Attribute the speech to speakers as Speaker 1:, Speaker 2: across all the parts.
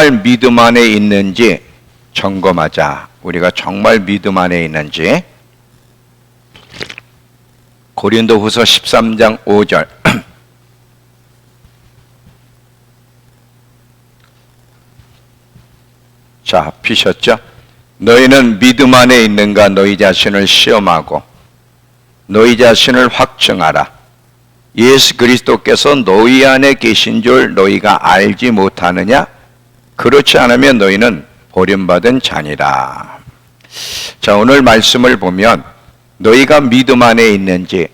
Speaker 1: 정말 믿음 안에 있는지 점검하자. 우리가 정말 믿음 안에 있는지. 고린도후서 13장 5절. 자, 피셨죠? 너희는 믿음 안에 있는가 너희 자신을 시험하고 너희 자신을 확증하라. 예수 그리스도께서 너희 안에 계신 줄 너희가 알지 못하느냐? 그렇지 않으면 너희는 버림받은 자니라. 자, 오늘 말씀을 보면 너희가 믿음 안에 있는지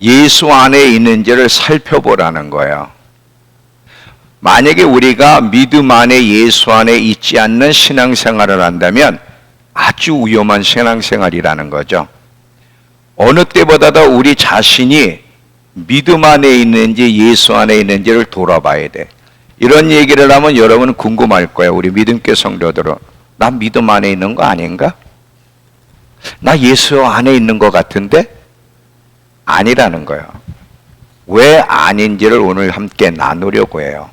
Speaker 1: 예수 안에 있는지를 살펴보라는 거예요. 만약에 우리가 믿음 안에 예수 안에 있지 않는 신앙생활을 한다면 아주 위험한 신앙생활이라는 거죠. 어느 때보다도 우리 자신이 믿음 안에 있는지 예수 안에 있는지를 돌아봐야 돼. 이런 얘기를 하면 여러분은 궁금할 거예요. 우리 믿음교 성도들은 나 믿음 안에 있는 거 아닌가? 나 예수 안에 있는 것 같은데? 아니라는 거예요. 왜 아닌지를 오늘 함께 나누려고 해요.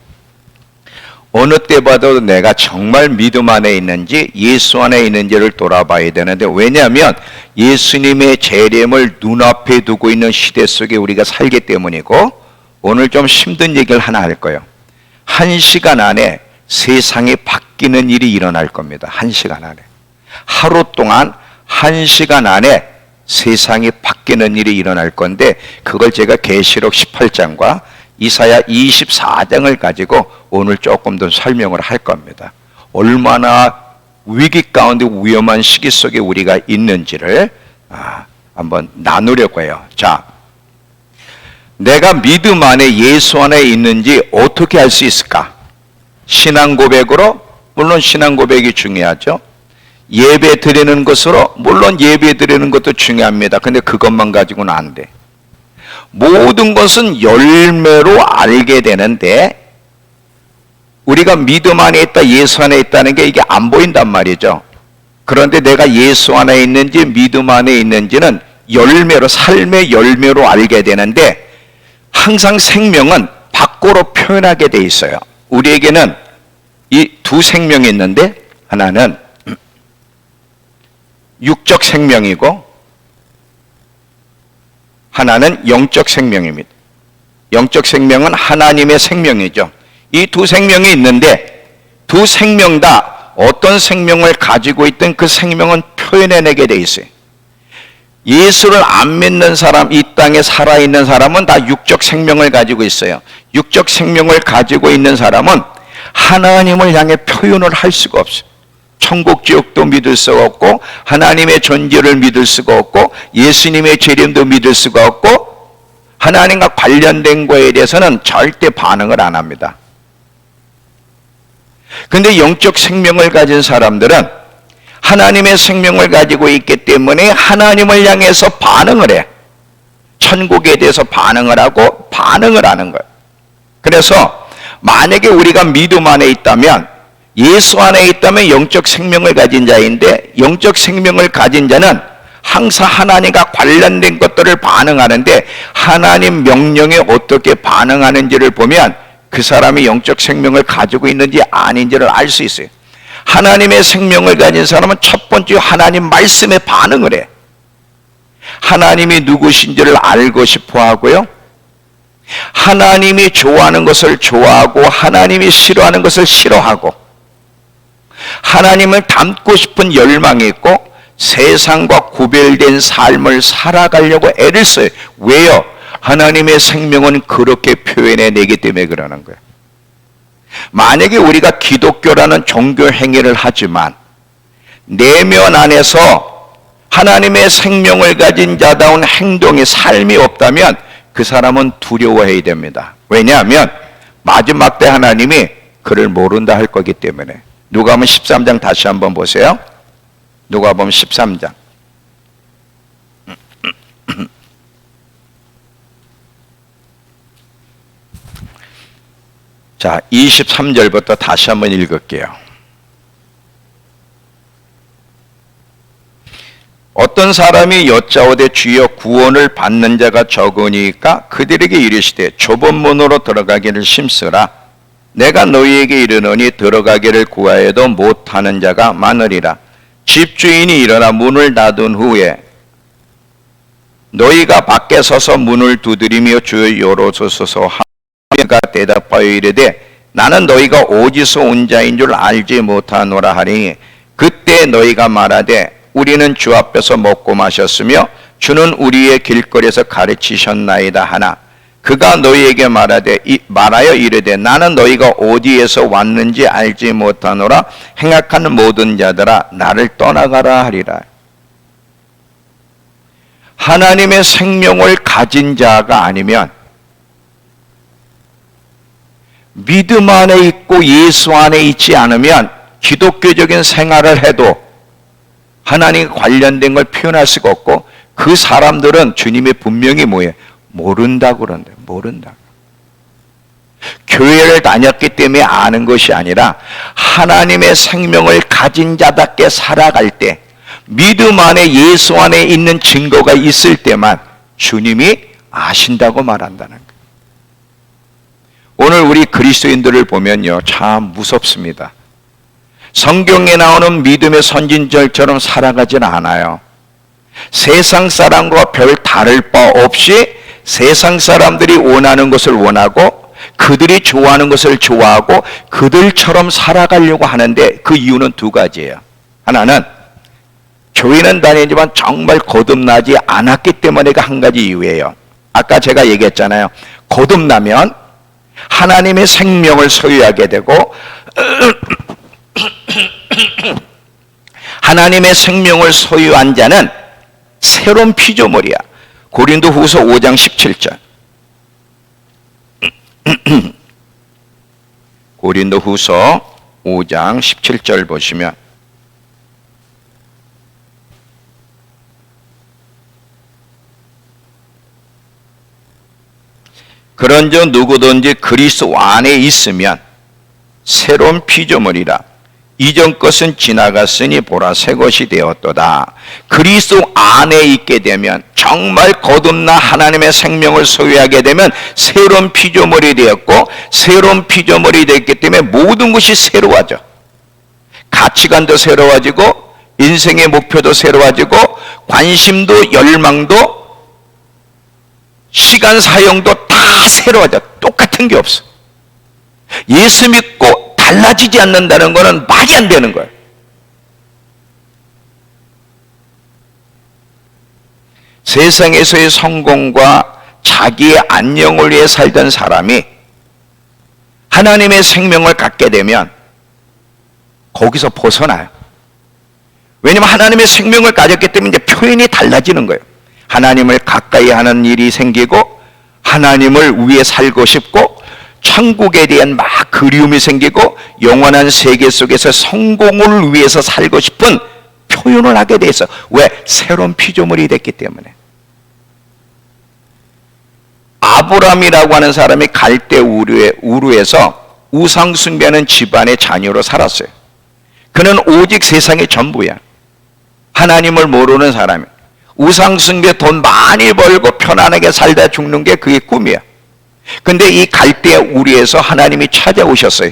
Speaker 1: 어느 때 봐도 내가 정말 믿음 안에 있는지 예수 안에 있는지를 돌아봐야 되는데, 왜냐하면 예수님의 재림을 눈앞에 두고 있는 시대 속에 우리가 살기 때문이고, 오늘 좀 힘든 얘기를 하나 할 거예요. 1시간 안에 세상이 바뀌는 일이 일어날 겁니다. 1시간 안에. 하루 동안 1시간 안에 세상이 바뀌는 일이 일어날 건데, 그걸 제가 계시록 18장과 이사야 24장을 가지고 오늘 조금 더 설명을 할 겁니다. 얼마나 위기 가운데 위험한 시기 속에 우리가 있는지를 한번 나누려고 해요. 자, 내가 믿음 안에 예수 안에 있는지 어떻게 알 수 있을까? 신앙 고백으로? 물론 신앙 고백이 중요하죠. 예배 드리는 것으로? 물론 예배 드리는 것도 중요합니다. 근데 그것만 가지고는 안 돼. 모든 것은 열매로 알게 되는데, 우리가 믿음 안에 있다, 예수 안에 있다는 게 이게 안 보인단 말이죠. 그런데 내가 예수 안에 있는지 믿음 안에 있는지는 열매로, 삶의 열매로 알게 되는데, 항상 생명은 밖으로 표현하게 돼 있어요. 우리에게는 이 두 생명이 있는데, 하나는 육적 생명이고 하나는 영적 생명입니다. 영적 생명은 하나님의 생명이죠. 이 두 생명이 있는데, 두 생명 다 어떤 생명을 가지고 있든 그 생명은 표현해내게 돼 있어요. 예수를 안 믿는 사람, 이 땅에 살아있는 사람은 다 육적 생명을 가지고 있어요. 육적 생명을 가지고 있는 사람은 하나님을 향해 표현을 할 수가 없어요. 천국 지옥도 믿을 수가 없고, 하나님의 존재를 믿을 수가 없고, 예수님의 재림도 믿을 수가 없고, 하나님과 관련된 거에 대해서는 절대 반응을 안 합니다. 근데 영적 생명을 가진 사람들은 하나님의 생명을 가지고 있기 때문에 하나님을 향해서 반응을 해. 천국에 대해서 반응을 하고 반응을 하는 거예요. 그래서 만약에 우리가 믿음 안에 있다면, 예수 안에 있다면 영적 생명을 가진 자인데, 영적 생명을 가진 자는 항상 하나님과 관련된 것들을 반응하는데, 하나님 명령에 어떻게 반응하는지를 보면 그 사람이 영적 생명을 가지고 있는지 아닌지를 알 수 있어요. 하나님의 생명을 가진 사람은 첫 번째 하나님 말씀에 반응을 해. 하나님이 누구신지를 알고 싶어 하고요, 하나님이 좋아하는 것을 좋아하고 하나님이 싫어하는 것을 싫어하고, 하나님을 닮고 싶은 열망이 있고 세상과 구별된 삶을 살아가려고 애를 써요. 왜요? 하나님의 생명은 그렇게 표현해내기 때문에 그러는 거예요. 만약에 우리가 기독교라는 종교 행위를 하지만 내면 안에서 하나님의 생명을 가진 자다운 행동의 삶이 없다면 그 사람은 두려워해야 됩니다. 왜냐하면 마지막 때 하나님이 그를 모른다 할 거기 때문에. 누가복음 13장 다시 한번 보세요. 누가복음 13장. 자, 23절부터 다시 한번 읽을게요. 어떤 사람이 여짜오되 주여 구원을 받는 자가 적으니까 그들에게 이르시되 좁은 문으로 들어가기를 힘쓰라. 내가 너희에게 이르노니 들어가기를 구하여도 못하는 자가 많으리라. 집주인이 일어나 문을 닫은 후에 너희가 밖에 서서 문을 두드리며 주여 열어주소서 하니가 대답하여 이르되 나는 너희가 어디서 온 자인 줄 알지 못하노라 하니 그때 너희가 말하되 우리는 주 앞에서 먹고 마셨으며 주는 우리의 길거리에서 가르치셨나이다 하나 그가 너희에게 말하여 이르되 나는 너희가 어디에서 왔는지 알지 못하노라. 행악하는 모든 자들아 나를 떠나가라 하리라. 하나님의 생명을 가진 자가 아니면 믿음 안에 있고 예수 안에 있지 않으면 기독교적인 생활을 해도 하나님과 관련된 걸 표현할 수가 없고 그 사람들은 주님의 분명히 뭐예요? 모른다고 그러는데 모른다. 교회를 다녔기 때문에 아는 것이 아니라 하나님의 생명을 가진 자답게 살아갈 때 믿음 안에 예수 안에 있는 증거가 있을 때만 주님이 아신다고 말한다는 거예요. 오늘 우리 그리스도인들을 보면요 참 무섭습니다. 성경에 나오는 믿음의 선진들처럼 살아가지는 않아요. 세상 사람과 별 다를 바 없이 세상 사람들이 원하는 것을 원하고 그들이 좋아하는 것을 좋아하고 그들처럼 살아가려고 하는데 그 이유는 두 가지예요. 하나는 교회는 다니지만 정말 거듭나지 않았기 때문에가 한 가지 이유예요. 아까 제가 얘기했잖아요. 거듭나면 하나님의 생명을 소유하게 되고 하나님의 생명을 소유한 자는 새로운 피조물이야. 고린도후서 5장 17절. 고린도후서 5장 17절 보시면 그런즉 누구든지 그리스도 안에 있으면 새로운 피조물이라. 이전 것은 지나갔으니 보라 새 것이 되었도다. 그리스도 안에 있게 되면 정말 거듭나 하나님의 생명을 소유하게 되면 새로운 피조물이 되었고 새로운 피조물이 됐기 때문에 모든 것이 새로워져. 가치관도 새로워지고 인생의 목표도 새로워지고 관심도 열망도 시간 사용도 다 새로워져. 똑같은 게 없어. 예수 믿고 달라지지 않는다는 것은 말이 안 되는 거예요. 세상에서의 성공과 자기의 안녕을 위해 살던 사람이 하나님의 생명을 갖게 되면 거기서 벗어나요. 왜냐하면 하나님의 생명을 가졌기 때문에 이제 표현이 달라지는 거예요. 하나님을 가까이 하는 일이 생기고 하나님을 위해 살고 싶고 천국에 대한 막 그리움이 생기고 영원한 세계 속에서 성공을 위해서 살고 싶은 표현을 하게 돼 있어. 왜? 새로운 피조물이 됐기 때문에. 아브람이라고 하는 사람이 갈대 우르에서 우상 숭배하는 집안의 자녀로 살았어요. 그는 오직 세상의 전부야. 하나님을 모르는 사람이. 우상 숭배 돈 많이 벌고 편안하게 살다 죽는 게 그게 꿈이야. 근데 이 갈대 우리에서 하나님이 찾아오셨어요.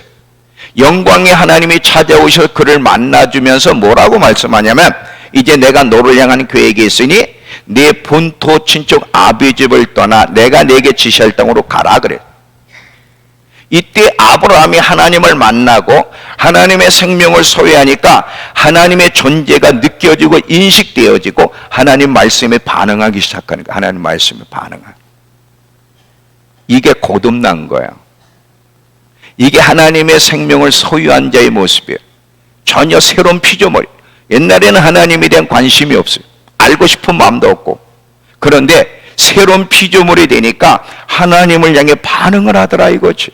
Speaker 1: 영광의 하나님이 찾아오셔서 그를 만나주면서 뭐라고 말씀하냐면 이제 내가 너를 향한 계획이 있으니 네 본토 친척 아비 집을 떠나 내가 네게 지시할 땅으로 가라 그래. 이때 아브라함이 하나님을 만나고 하나님의 생명을 소유하니까 하나님의 존재가 느껴지고 인식되어지고 하나님 말씀에 반응하기 시작하는 거야. 하나님 말씀에 반응하기. 이게 거듭난 거예요. 이게 하나님의 생명을 소유한 자의 모습이에요. 전혀 새로운 피조물. 옛날에는 하나님에 대한 관심이 없어요. 알고 싶은 마음도 없고. 그런데 새로운 피조물이 되니까 하나님을 향해 반응을 하더라 이거지.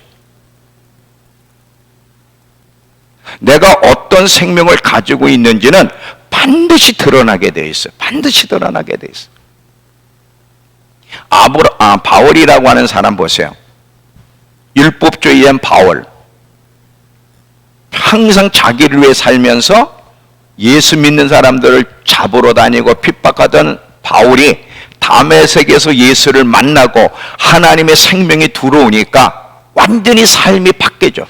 Speaker 1: 내가 어떤 생명을 가지고 있는지는 반드시 드러나게 돼 있어요. 반드시 드러나게 돼 있어요. 바울이라고 하는 사람 보세요. 율법주의한 바울. 항상 자기를 위해 살면서 예수 믿는 사람들을 잡으러 다니고 핍박하던 바울이 다메섹에서 예수를 만나고 하나님의 생명이 들어오니까 완전히 삶이 바뀌죠.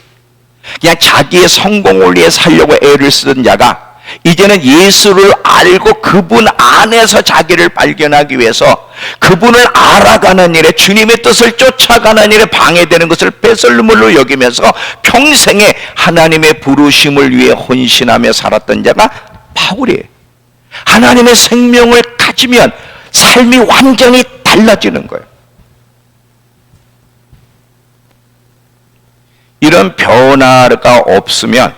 Speaker 1: 그냥 자기의 성공을 위해 살려고 애를 쓰던 자가 이제는 예수를 알고 그분 안에서 자기를 발견하기 위해서 그분을 알아가는 일에, 주님의 뜻을 쫓아가는 일에 방해되는 것을 배설물로 여기면서 평생에 하나님의 부르심을 위해 헌신하며 살았던 자가 바울이에요. 하나님의 생명을 가지면 삶이 완전히 달라지는 거예요. 이런 변화가 없으면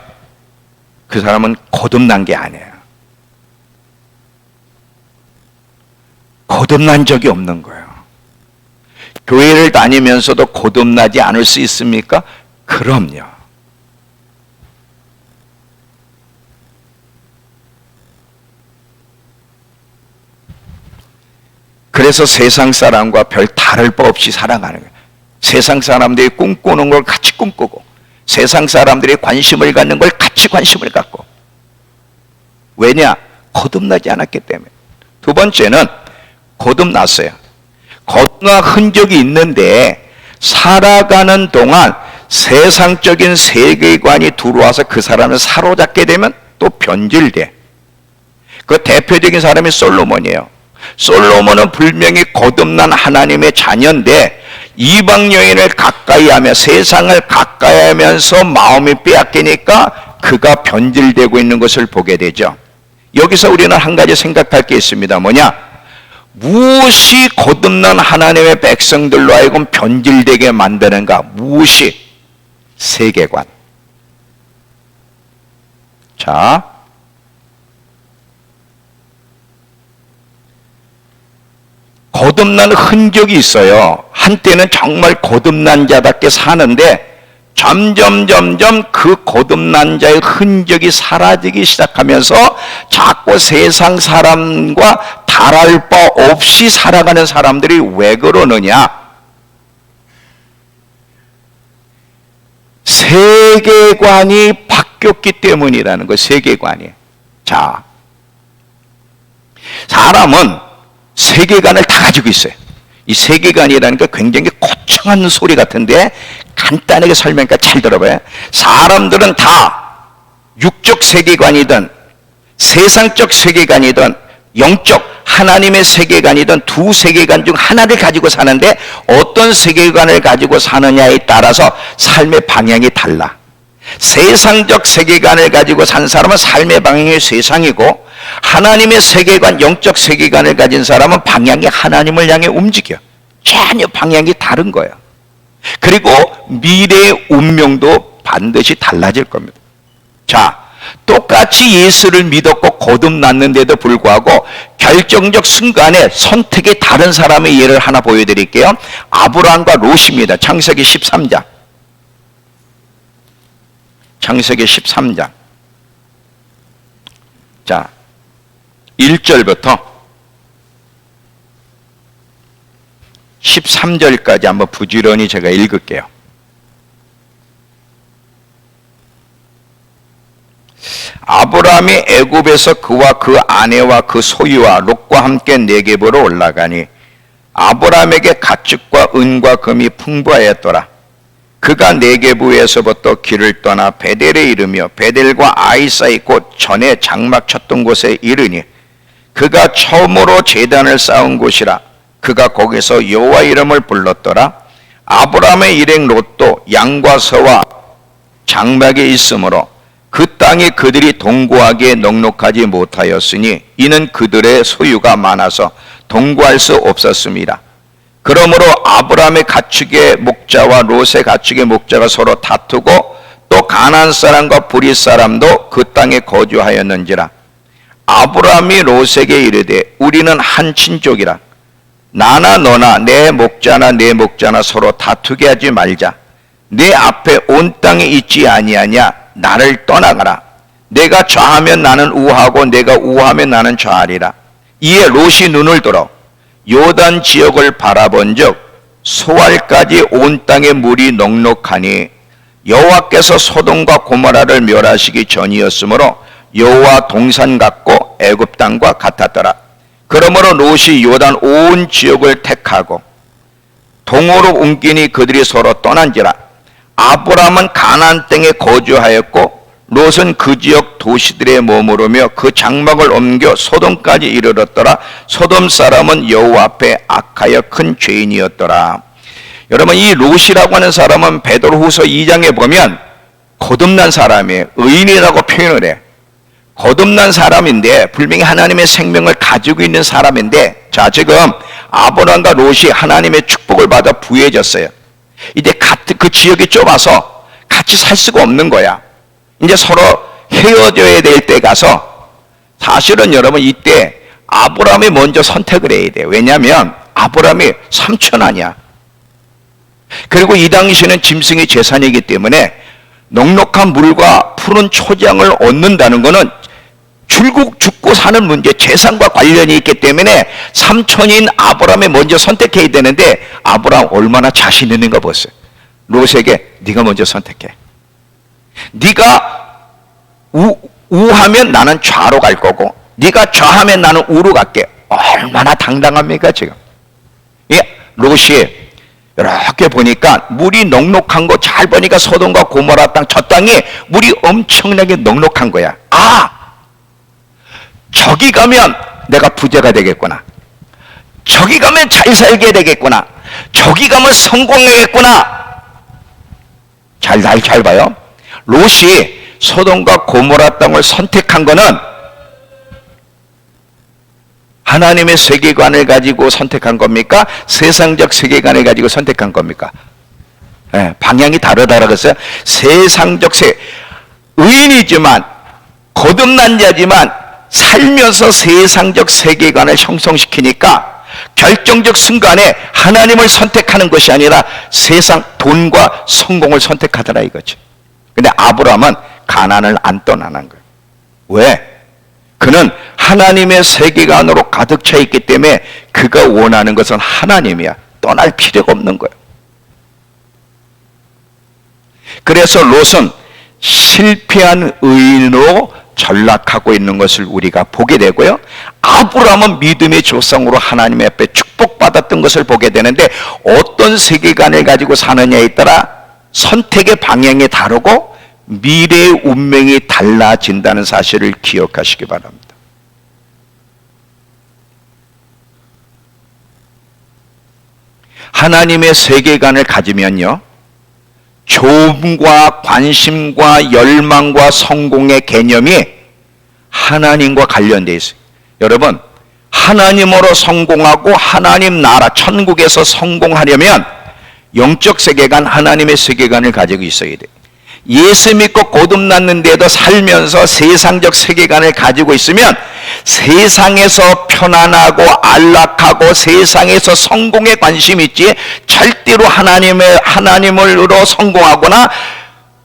Speaker 1: 그 사람은 거듭난 게 아니에요. 거듭난 적이 없는 거예요. 교회를 다니면서도 거듭나지 않을 수 있습니까? 그럼요. 그래서 세상 사람과 별 다를 바 없이 살아가는 거예요. 세상 사람들이 꿈꾸는 걸 같이 꿈꾸고, 세상 사람들이 관심을 갖는 걸 같이 관심을 갖고. 왜냐? 거듭나지 않았기 때문에. 두 번째는 거듭났어요. 거듭난 흔적이 있는데 살아가는 동안 세상적인 세계관이 들어와서 그 사람을 사로잡게 되면 또 변질돼. 그 대표적인 사람이 솔로몬이에요. 솔로몬은 분명히 거듭난 하나님의 자녀인데 이방 여인을 가까이 하며 세상을 가까이 하면서 마음이 빼앗기니까 그가 변질되고 있는 것을 보게 되죠. 여기서 우리는 한 가지 생각할 게 있습니다. 뭐냐? 무엇이 거듭난 하나님의 백성들로 하여금 변질되게 만드는가? 무엇이? 세계관. 자, 거듭난 흔적이 있어요. 한때는 정말 거듭난 자답게 사는데 점점 그 거듭난 자의 흔적이 사라지기 시작하면서 자꾸 세상 사람과 다를 바 없이 살아가는 사람들이 왜 그러느냐? 세계관이 바뀌었기 때문이라는 거예요. 세계관이. 자, 사람은 세계관을 다 가지고 있어요. 이 세계관이라는 게 굉장히 거창한 소리 같은데 간단하게 설명하니까 잘 들어봐요. 사람들은 다 육적 세계관이든 세상적 세계관이든 영적 하나님의 세계관이든 두 세계관 중 하나를 가지고 사는데 어떤 세계관을 가지고 사느냐에 따라서 삶의 방향이 달라. 세상적 세계관을 가지고 산 사람은 삶의 방향이 세상이고 하나님의 세계관, 영적 세계관을 가진 사람은 방향이 하나님을 향해 움직여. 전혀 방향이 다른 거예요. 그리고 미래의 운명도 반드시 달라질 겁니다. 자, 똑같이 예수를 믿었고 거듭났는데도 불구하고 결정적 순간에 선택이 다른 사람의 예를 하나 보여드릴게요. 아브라함과 롯입니다. 창세기 13장. 창세기 13장. 자, 1절부터 13절까지 한번 부지런히 제가 읽을게요. 아브라함이 애굽에서 그와 그 아내와 그 소유와 롯과 함께 네겝으로 올라가니 아브라함에게 가축과 은과 금이 풍부하였더라. 그가 네겝에서부터 길을 떠나 베델에 이르며 베델과 아이 사이 곧 전에 장막 쳤던 곳에 이르니 그가 처음으로 제단을 쌓은 곳이라. 그가 거기서 여호와 이름을 불렀더라. 아브라함의 일행 롯도 양과 소와 장막에 있으므로 그 땅이 그들이 동거하기에 넉넉하지 못하였으니 이는 그들의 소유가 많아서 동거할 수 없었습니다. 그러므로 아브라함의 가축의 목자와 롯의 가축의 목자가 서로 다투고 또 가나안 사람과 브릿 사람도 그 땅에 거주하였는지라. 아브라함이 롯에게 이르되 우리는 한 친족이라. 나나 너나 내 목자나 내 목자나 서로 다투게 하지 말자. 내 앞에 온 땅에 있지 아니하냐. 나를 떠나가라. 내가 좌하면 나는 우하고 내가 우하면 나는 좌하리라. 이에 롯이 눈을 들어 요단 지역을 바라본즉 소알까지 온 땅에 물이 넉넉하니 여호와께서 소돔과 고모라를 멸하시기 전이었으므로 여호와 동산 같고 애굽 땅과 같았더라. 그러므로 롯이 요단 온 지역을 택하고 동으로 옮기니 그들이 서로 떠난지라. 아브라함은 가나안 땅에 거주하였고 롯은 그 지역 도시들에 머무르며 그 장막을 옮겨 소돔까지 이르렀더라. 소돔 사람은 여호와 앞에 악하여 큰 죄인이었더라. 여러분, 이 롯이라고 하는 사람은 베드로후서 2장에 보면 거듭난 사람이에요. 의인이라고 표현을 해. 거듭난 사람인데 분명히 하나님의 생명을 가지고 있는 사람인데, 자, 지금 아브라함과 롯이 하나님의 축복을 받아 부해졌어요. 이제 그 지역이 좁아서 같이 살 수가 없는 거야. 이제 서로 헤어져야 될 때 가서, 사실은 여러분 이때 아브라함이 먼저 선택을 해야 돼요. 왜냐하면 아브라함이 삼촌 아니야. 그리고 이 당시에는 짐승의 재산이기 때문에 넉넉한 물과 푸른 초장을 얻는다는 것은 죽고 사는 문제, 재산과 관련이 있기 때문에 삼촌인 아브라함이 먼저 선택해야 되는데, 아브라함 얼마나 자신 있는가 보세요. 롯에게 네가 먼저 선택해. 네가 우하면 나는 좌로 갈 거고, 네가 좌하면 나는 우로 갈게. 얼마나 당당합니까 지금. 예, 롯이 이렇게 보니까 물이 넉넉한 거 잘 보니까 소돔과 고모라 땅, 저 땅이 물이 엄청나게 넉넉한 거야. 아, 저기 가면 내가 부자가 되겠구나. 저기 가면 잘 살게 되겠구나. 저기 가면 성공하겠구나. 잘 봐요. 롯이 소돔과 고모라 땅을 선택한 거는 하나님의 세계관을 가지고 선택한 겁니까? 세상적 세계관을 가지고 선택한 겁니까? 네, 방향이 다르다라고 했어요. 세상적 의인이지만 거듭난 자지만 살면서 세상적 세계관을 형성시키니까 결정적 순간에 하나님을 선택하는 것이 아니라 세상, 돈과 성공을 선택하더라 이거지. 근데 아브라함은 가나안을 안 떠나는 거예요. 왜? 그는 하나님의 세계관으로 가득 차 있기 때문에 그가 원하는 것은 하나님이야. 떠날 필요가 없는 거예요. 그래서 롯은 실패한 의인으로 전락하고 있는 것을 우리가 보게 되고요. 아브라함은 믿음의 조상으로 하나님 앞에 축복받았던 것을 보게 되는데, 어떤 세계관을 가지고 사느냐에 따라 선택의 방향이 다르고 미래의 운명이 달라진다는 사실을 기억하시기 바랍니다. 하나님의 세계관을 가지면요, 조음과 관심과 열망과 성공의 개념이 하나님과 관련되어 있어요. 여러분, 하나님으로 성공하고 하나님 나라 천국에서 성공하려면 영적 세계관, 하나님의 세계관을 가지고 있어야 돼요. 예수 믿고 거듭났는데도 살면서 세상적 세계관을 가지고 있으면 세상에서 편안하고 안락하고 세상에서 성공에 관심이 있지, 절대로 하나님으로 성공하거나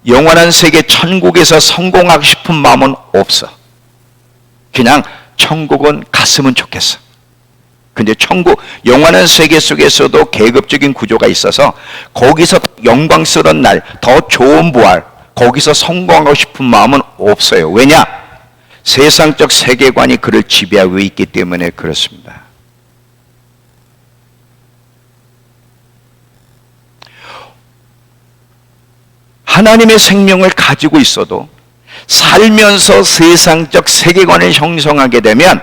Speaker 1: 영원한 세계 천국에서 성공하고 싶은 마음은 없어. 그냥 천국은 갔으면 좋겠어. 근데 천국, 영원한 세계 속에서도 계급적인 구조가 있어서 거기서 영광스러운 날, 더 좋은 부활, 거기서 성공하고 싶은 마음은 없어요. 왜냐? 세상적 세계관이 그를 지배하고 있기 때문에 그렇습니다. 하나님의 생명을 가지고 있어도 살면서 세상적 세계관을 형성하게 되면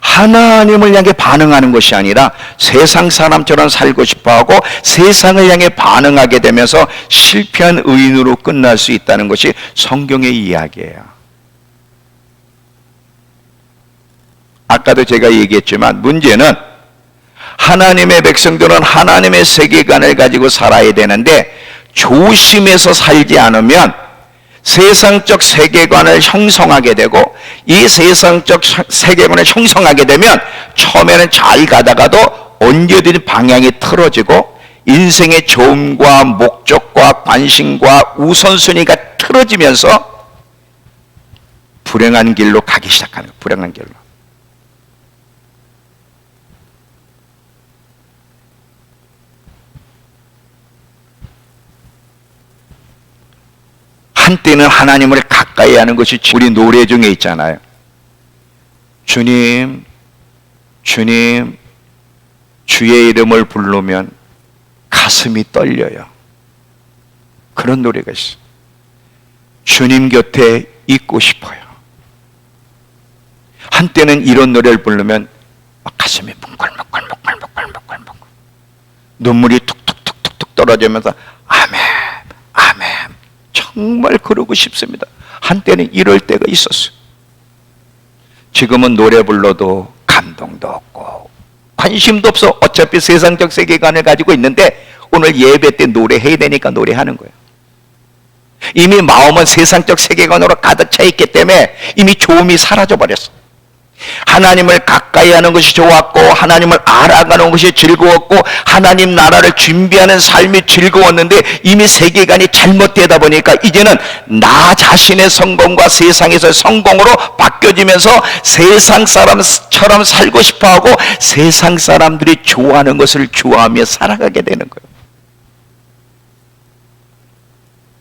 Speaker 1: 하나님을 향해 반응하는 것이 아니라 세상 사람처럼 살고 싶어하고 세상을 향해 반응하게 되면서 실패한 의인으로 끝날 수 있다는 것이 성경의 이야기예요. 아까도 제가 얘기했지만 문제는 하나님의 백성들은 하나님의 세계관을 가지고 살아야 되는데 조심해서 살지 않으면 세상적 세계관을 형성하게 되고, 이 세상적 세계관을 형성하게 되면 처음에는 잘 가다가도 언제든 방향이 틀어지고 인생의 좋음과 목적과 관심과 우선순위가 틀어지면서 불행한 길로 가기 시작하는 거예요. 불행한 길로. 한때는 하나님을 가까이 하는 것이 우리 노래 중에 있잖아요. 주님, 주님, 주의 이름을 부르면 가슴이 떨려요. 그런 노래가 있어. 주님 곁에 있고 싶어요. 한때는 이런 노래를 부르면 막 가슴이 뭉클뭉클뭉클뭉클뭉클 눈물이 툭툭툭툭 떨어지면서 아멘, 아멘. 정말 그러고 싶습니다. 한때는 이럴 때가 있었어요. 지금은 노래 불러도 감동도 없고 관심도 없어. 어차피 세상적 세계관을 가지고 있는데 오늘 예배 때 노래해야 되니까 노래하는 거예요. 이미 마음은 세상적 세계관으로 가득 차 있기 때문에 이미 좋음이 사라져 버렸어. 하나님을 가까이 하는 것이 좋았고 하나님을 알아가는 것이 즐거웠고 하나님 나라를 준비하는 삶이 즐거웠는데 이미 세계관이 잘못되다 보니까 이제는 나 자신의 성공과 세상에서의 성공으로 바뀌어지면서 세상 사람처럼 살고 싶어하고 세상 사람들이 좋아하는 것을 좋아하며 살아가게 되는 거예요.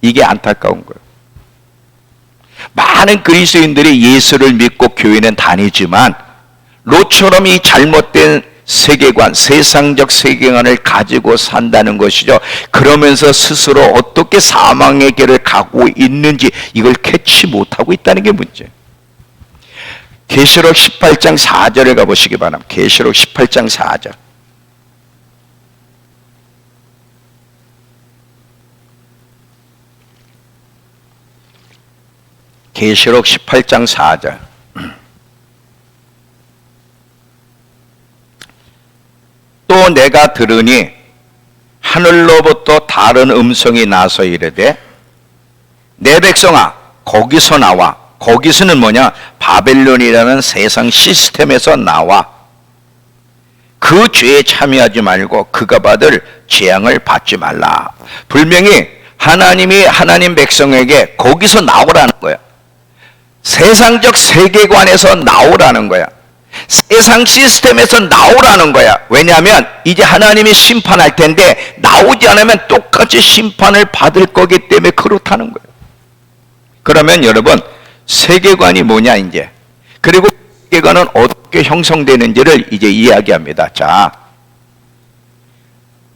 Speaker 1: 이게 안타까운 거예요. 많은 그리스도인들이 예수를 믿고 교회는 다니지만 롯처럼 이 잘못된 세계관, 세상적 세계관을 가지고 산다는 것이죠. 그러면서 스스로 어떻게 사망의 길을 가고 있는지 이걸 캐치 못하고 있다는 게 문제예요. 계시록 18장 4절에 가보시기 바랍니다. 계시록 18장 4절. 계시록 18장 4절. 또 내가 들으니 하늘로부터 다른 음성이 나서 이르되 내 백성아 거기서 나와. 거기서는 뭐냐? 바벨론이라는 세상 시스템에서 나와. 그 죄에 참여하지 말고 그가 받을 재앙을 받지 말라. 분명히 하나님이 하나님 백성에게 거기서 나오라는 거야. 세상적 세계관에서 나오라는 거야. 세상 시스템에서 나오라는 거야. 왜냐하면 이제 하나님이 심판할 텐데 나오지 않으면 똑같이 심판을 받을 거기 때문에 그렇다는 거예요. 그러면 여러분 세계관이 뭐냐 이제. 그리고 세계관은 어떻게 형성되는지를 이제 이야기합니다. 자,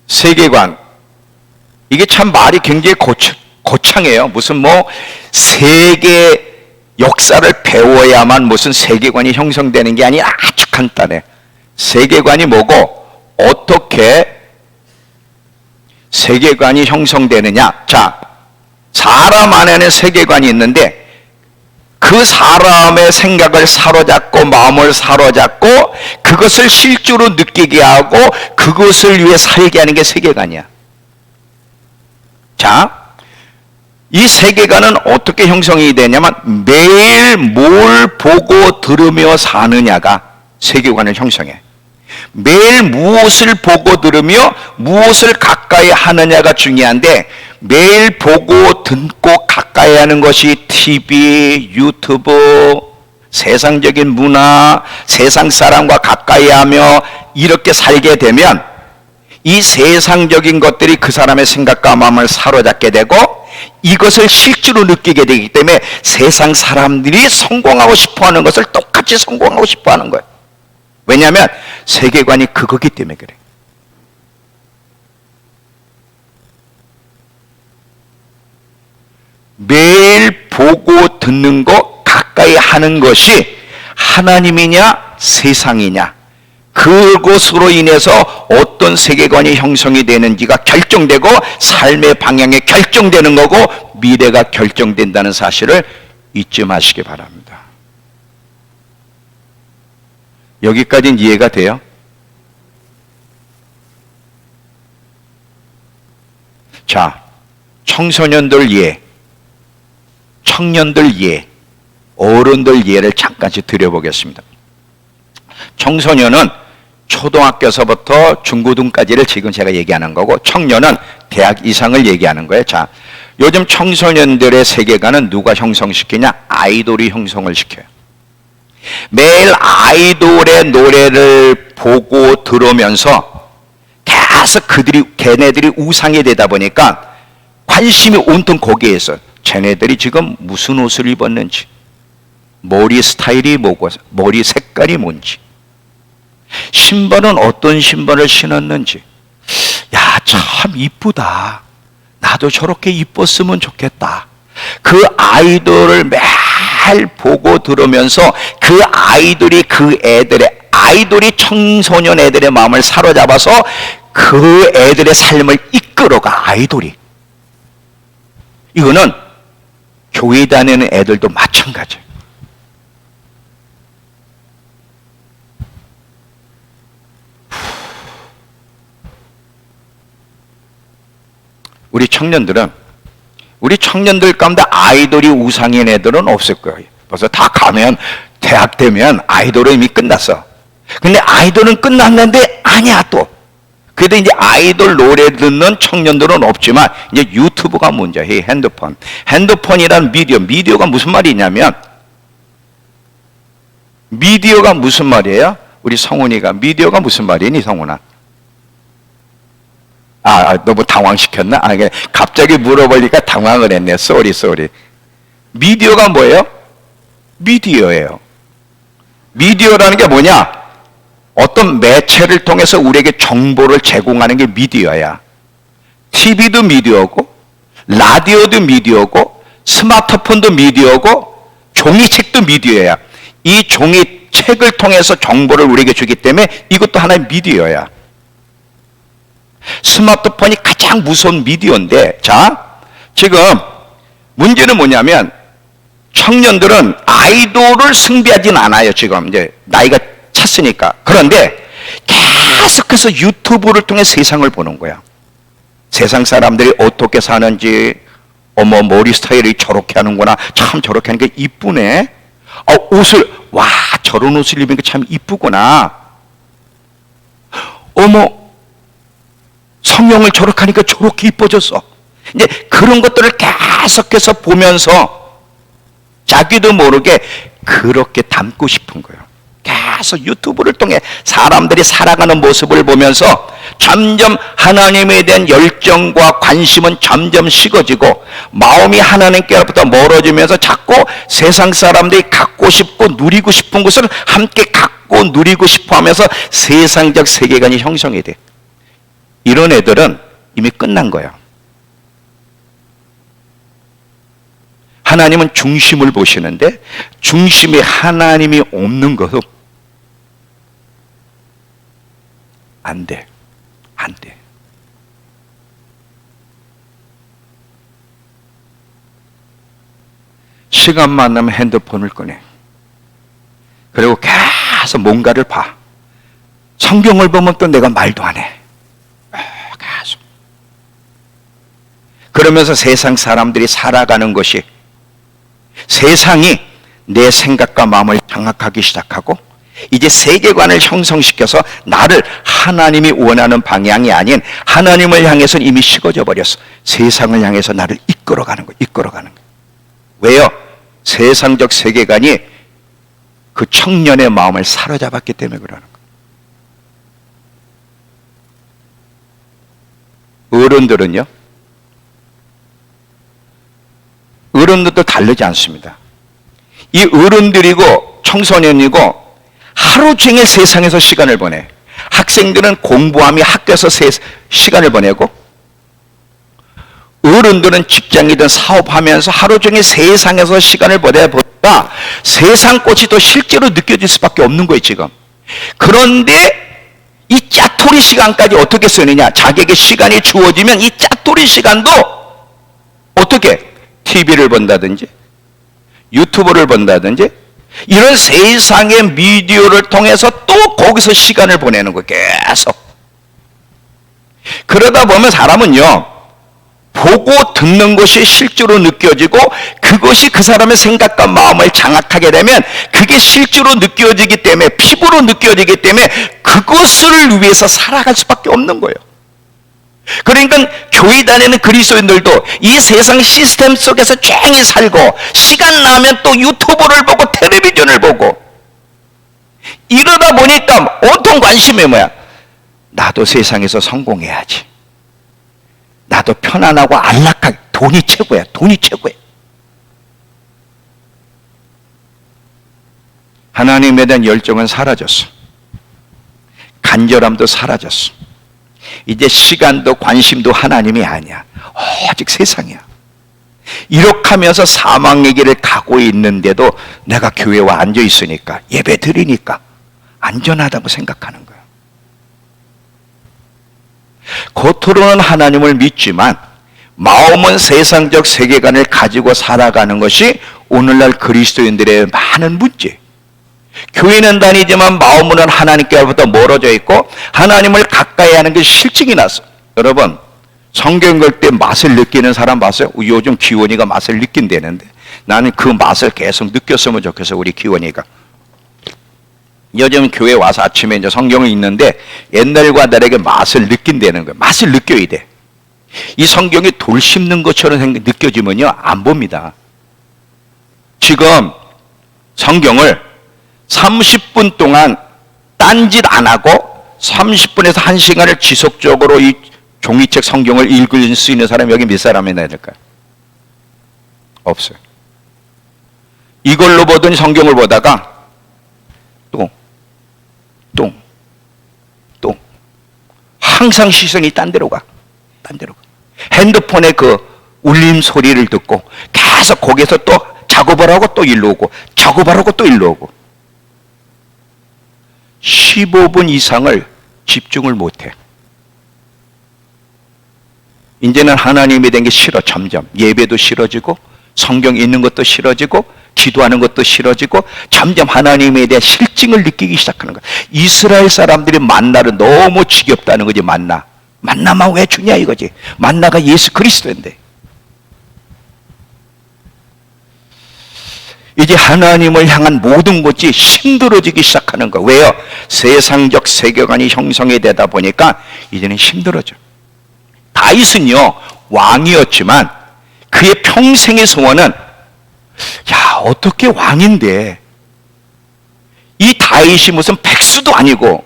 Speaker 1: 세계관. 이게 참 말이 굉장히 거창해요. 무슨 뭐 세계 역사를 배워야만 무슨 세계관이 형성되는 게 아니라 아주 간단해. 세계관이 뭐고 어떻게 세계관이 형성되느냐. 자, 사람 안에는 세계관이 있는데 그 사람의 생각을 사로잡고 마음을 사로잡고 그것을 실제로 느끼게 하고 그것을 위해 살게 하는 게 세계관이야. 자, 이 세계관은 어떻게 형성이 되냐면 매일 뭘 보고 들으며 사느냐가 세계관을 형성해. 매일 무엇을 보고 들으며 무엇을 가까이 하느냐가 중요한데 매일 보고 듣고 가까이 하는 것이 TV, 유튜브, 세상적인 문화, 세상 사람과 가까이 하며 이렇게 살게 되면 이 세상적인 것들이 그 사람의 생각과 마음을 사로잡게 되고 이것을 실제로 느끼게 되기 때문에 세상 사람들이 성공하고 싶어하는 것을 똑같이 성공하고 싶어하는 거예요. 왜냐하면 세계관이 그거기 때문에 그래. 매일 보고 듣는 거 가까이 하는 것이 하나님이냐 세상이냐 그것으로 인해서 어떤 세계관이 형성이 되는지가 결정되고 삶의 방향이 결정되는 거고 미래가 결정된다는 사실을 잊지 마시기 바랍니다. 여기까지는 이해가 돼요? 자, 청소년들 예, 청년들 예, 어른들 예를 잠깐씩 드려보겠습니다. 청소년은 초등학교서부터 중고등까지를 지금 제가 얘기하는 거고 청년은 대학 이상을 얘기하는 거예요. 자, 요즘 청소년들의 세계관은 누가 형성시키냐? 아이돌이 형성을 시켜요. 매일 아이돌의 노래를 보고 들으면서 계속 걔네들이 우상이 되다 보니까 관심이 온통 거기에 있어요. 쟤네들이 지금 무슨 옷을 입었는지, 머리 스타일이 뭐고, 머리 색깔이 뭔지, 신발은 어떤 신발을 신었는지, 야, 참 이쁘다. 나도 저렇게 이뻤으면 좋겠다. 그 아이돌을 매일 보고 들으면서 그 아이돌이 아이돌이 청소년 애들의 마음을 사로잡아서 그 애들의 삶을 이끌어가, 아이돌이. 이거는 교회 다니는 애들도 마찬가지예요. 우리 청년들 가운데 아이돌이 우상인 애들은 없을 거예요. 벌써 다 가면, 대학 되면 아이돌은 이미 끝났어. 근데 아이돌은 끝났는데 아니야 또. 그래도 이제 아이돌 노래 듣는 청년들은 없지만 이제 유튜브가 문제예요. 핸드폰이란 미디어가 무슨 말이냐면, 미디어가 무슨 말이에요? 우리 성훈이가 미디어가 무슨 말이니, 성훈아? 너무 당황시켰나? 갑자기 물어보니까 당황을 했네. 쏘리. 미디어가 뭐예요? 미디어예요. 미디어라는 게 뭐냐? 어떤 매체를 통해서 우리에게 정보를 제공하는 게 미디어야. TV도 미디어고, 라디오도 미디어고, 스마트폰도 미디어고, 종이책도 미디어야. 이 종이책을 통해서 정보를 우리에게 주기 때문에 이것도 하나의 미디어야. 스마트폰이 가장 무서운 미디어인데, 자, 지금 문제는 뭐냐면 청년들은 아이돌을 숭배하진 않아요. 지금 이제 나이가 찼으니까. 그런데 계속해서 유튜브를 통해 세상을 보는 거야. 세상 사람들이 어떻게 사는지, 어머 머리 스타일이 저렇게 하는구나, 참 저렇게 하는 게 이쁘네, 저런 옷을 입으니까 참 이쁘구나, 어머 성형을 저렇게 하니까 저렇게 이뻐졌어. 이제 그런 것들을 계속해서 보면서 자기도 모르게 그렇게 닮고 싶은 거예요. 계속 유튜브를 통해 사람들이 살아가는 모습을 보면서 점점 하나님에 대한 열정과 관심은 점점 식어지고 마음이 하나님께로부터 멀어지면서 자꾸 세상 사람들이 갖고 싶고 누리고 싶은 것을 함께 갖고 누리고 싶어 하면서 세상적 세계관이 형성이 돼. 이런 애들은 이미 끝난 거야. 하나님은 중심을 보시는데 중심에 하나님이 없는 것은 안 돼. 시간만 나면 핸드폰을 꺼내. 그리고 계속 뭔가를 봐. 성경을 보면 또 내가 말도 안 해. 계속. 그러면서 세상 사람들이 살아가는 것이, 세상이 내 생각과 마음을 장악하기 시작하고 이제 세계관을 형성시켜서 나를 하나님이 원하는 방향이 아닌 하나님을 향해서는 이미 식어져 버렸어. 세상을 향해서 나를 이끌어가는 거예요. 왜요? 세상적 세계관이 그 청년의 마음을 사로잡았기 때문에 그러는 거예요. 어른들도 다르지 않습니다. 이 어른들이고 청소년이고 하루 종일 세상에서 시간을 보내. 학생들은 공부하며 학교에서 시간을 보내고, 어른들은 직장이든 사업하면서 하루 종일 세상에서 시간을 보내보니까 세상 꽃이 더 실제로 느껴질 수밖에 없는 거예요, 지금. 그런데 이 짜투리 시간까지 어떻게 쓰느냐? 자기에게 시간이 주어지면 이 짜투리 시간도 어떻게? TV를 본다든지 유튜브를 본다든지 이런 세상의 미디어를 통해서 또 거기서 시간을 보내는 거예요. 계속. 그러다 보면 사람은요, 보고 듣는 것이 실제로 느껴지고 그것이 그 사람의 생각과 마음을 장악하게 되면 그게 실제로 느껴지기 때문에, 피부로 느껴지기 때문에 그것을 위해서 살아갈 수밖에 없는 거예요. 그러니까 교회 다니는 그리스도인들도 이 세상 시스템 속에서 조용히 살고 시간 나면 또 유튜브를 보고 텔레비전을 보고 이러다 보니까 온통 관심이 뭐야? 나도 세상에서 성공해야지. 나도 편안하고 안락하게. 돈이 최고야. 하나님에 대한 열정은 사라졌어. 간절함도 사라졌어. 이제 시간도 관심도 하나님이 아니야. 오직 세상이야. 이렇게 하면서 사망의 길을 가고 있는데도 내가 교회에 와 앉아 있으니까, 예배 드리니까 안전하다고 생각하는 거야. 겉으로는 하나님을 믿지만 마음은 세상적 세계관을 가지고 살아가는 것이 오늘날 그리스도인들의 많은 문제. 교회는 다니지만 마음으로는 하나님께로부터 멀어져 있고 하나님을 가까이 하는 게 실증이 났어. 여러분, 성경 읽을 때 맛을 느끼는 사람 봤어요? 요즘 기원이가 맛을 느낀다는데, 나는 그 맛을 계속 느꼈으면 좋겠어. 우리 기원이가 요즘 교회 와서 아침에 이제 성경을 읽는데 옛날과 다르게 맛을 느낀다는 거예요. 맛을 느껴야 돼. 이 성경이 돌 씹는 것처럼 느껴지면요, 안 봅니다. 지금 성경을 30분 동안 딴짓 안 하고 30분에서 1시간을 지속적으로 이 종이책 성경을 읽을 수 있는 사람이 여기 몇 사람이나 될까요? 없어요. 이걸로 보던 성경을 보다가 또 항상 시선이 딴 데로 가. 핸드폰의 그 울림 소리를 듣고 계속 거기서 또 작업을 하고 또 일로 오고, 작업을 하고 또 일로 오고. 15분 이상을 집중을 못해. 이제는 하나님에 대한 게 싫어. 점점 예배도 싫어지고, 성경 읽는 것도 싫어지고, 기도하는 것도 싫어지고, 점점 하나님에 대한 실증을 느끼기 시작하는 거야. 이스라엘 사람들이 만나를 너무 지겹다는 거지. 만나만 왜 주냐 이거지. 만나가 예수 그리스도인데. 이제 하나님을 향한 모든 것이 힘들어지기 시작하는 거야. 왜요? 세상적 세계관이 형성이 되다 보니까 이제는 힘들어져. 다윗은요, 왕이었지만 그의 평생의 소원은, 야, 어떻게 왕인데, 이 다윗이 무슨 백수도 아니고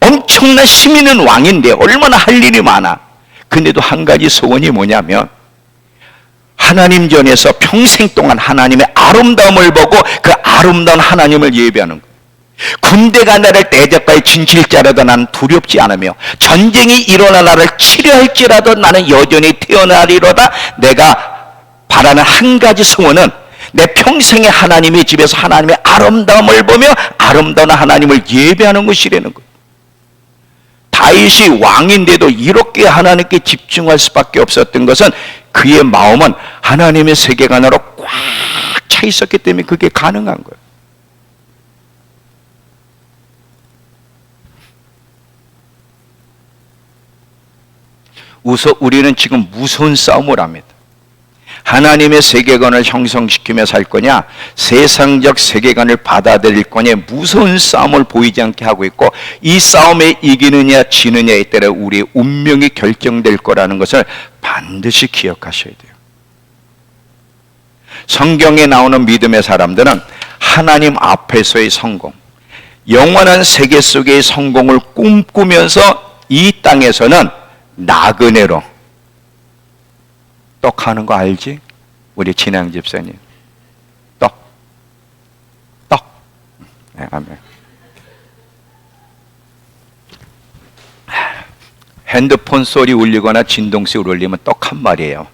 Speaker 1: 엄청난 힘 있는 왕인데 얼마나 할 일이 많아. 근데도 한 가지 소원이 뭐냐면, 하나님 전에서 평생 동안 하나님의 아름다움을 보고 그 아름다운 하나님을 예배하는 거예요. 군대가 나를 대적하여 진칠지라도 나는 두렵지 않으며 전쟁이 일어나 나를 치료할지라도 나는 여전히 태어나리로다. 내가 바라는 한 가지 소원은 내 평생에 하나님의 집에서 하나님의 아름다움을 보며 아름다운 하나님을 예배하는 것이라는 거예요. 다윗이 왕인데도 이렇게 하나님께 집중할 수밖에 없었던 것은 그의 마음은 하나님의 세계관으로 꽉 차 있었기 때문에 그게 가능한 거예요. 우리는 지금 무서운 싸움을 합니다. 하나님의 세계관을 형성시키며 살 거냐, 세상적 세계관을 받아들일 거냐, 무서운 싸움을 보이지 않게 하고 있고, 이 싸움에 이기느냐 지느냐에 따라 우리의 운명이 결정될 거라는 것을 반드시 기억하셔야 돼요. 성경에 나오는 믿음의 사람들은 하나님 앞에서의 성공, 영원한 세계 속의 성공을 꿈꾸면서 이 땅에서는 나그네로, 떡 하는 거 알지? 우리 진양 집사님. 떡. 네, 아멘. 핸드폰 소리 울리거나 진동 소리 울리면 떡 한 마리예요.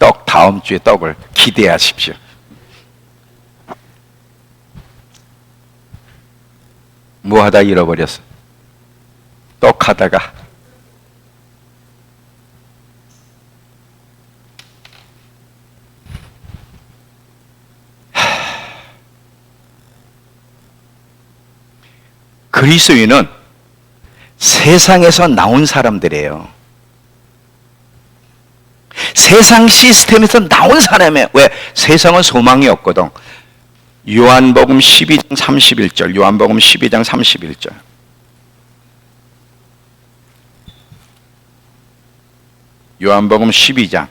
Speaker 1: 떡 다음 주에 떡을 기대하십시오. 뭐 하다 잃어버렸어? 떡 하다가. 그리스도인은 세상에서 나온 사람들이에요. 세상 시스템에서 나온 사람이에요. 왜? 세상은 소망이 없거든. 요한복음 12장 31절, 요한복음 12장 31절. 요한복음 12장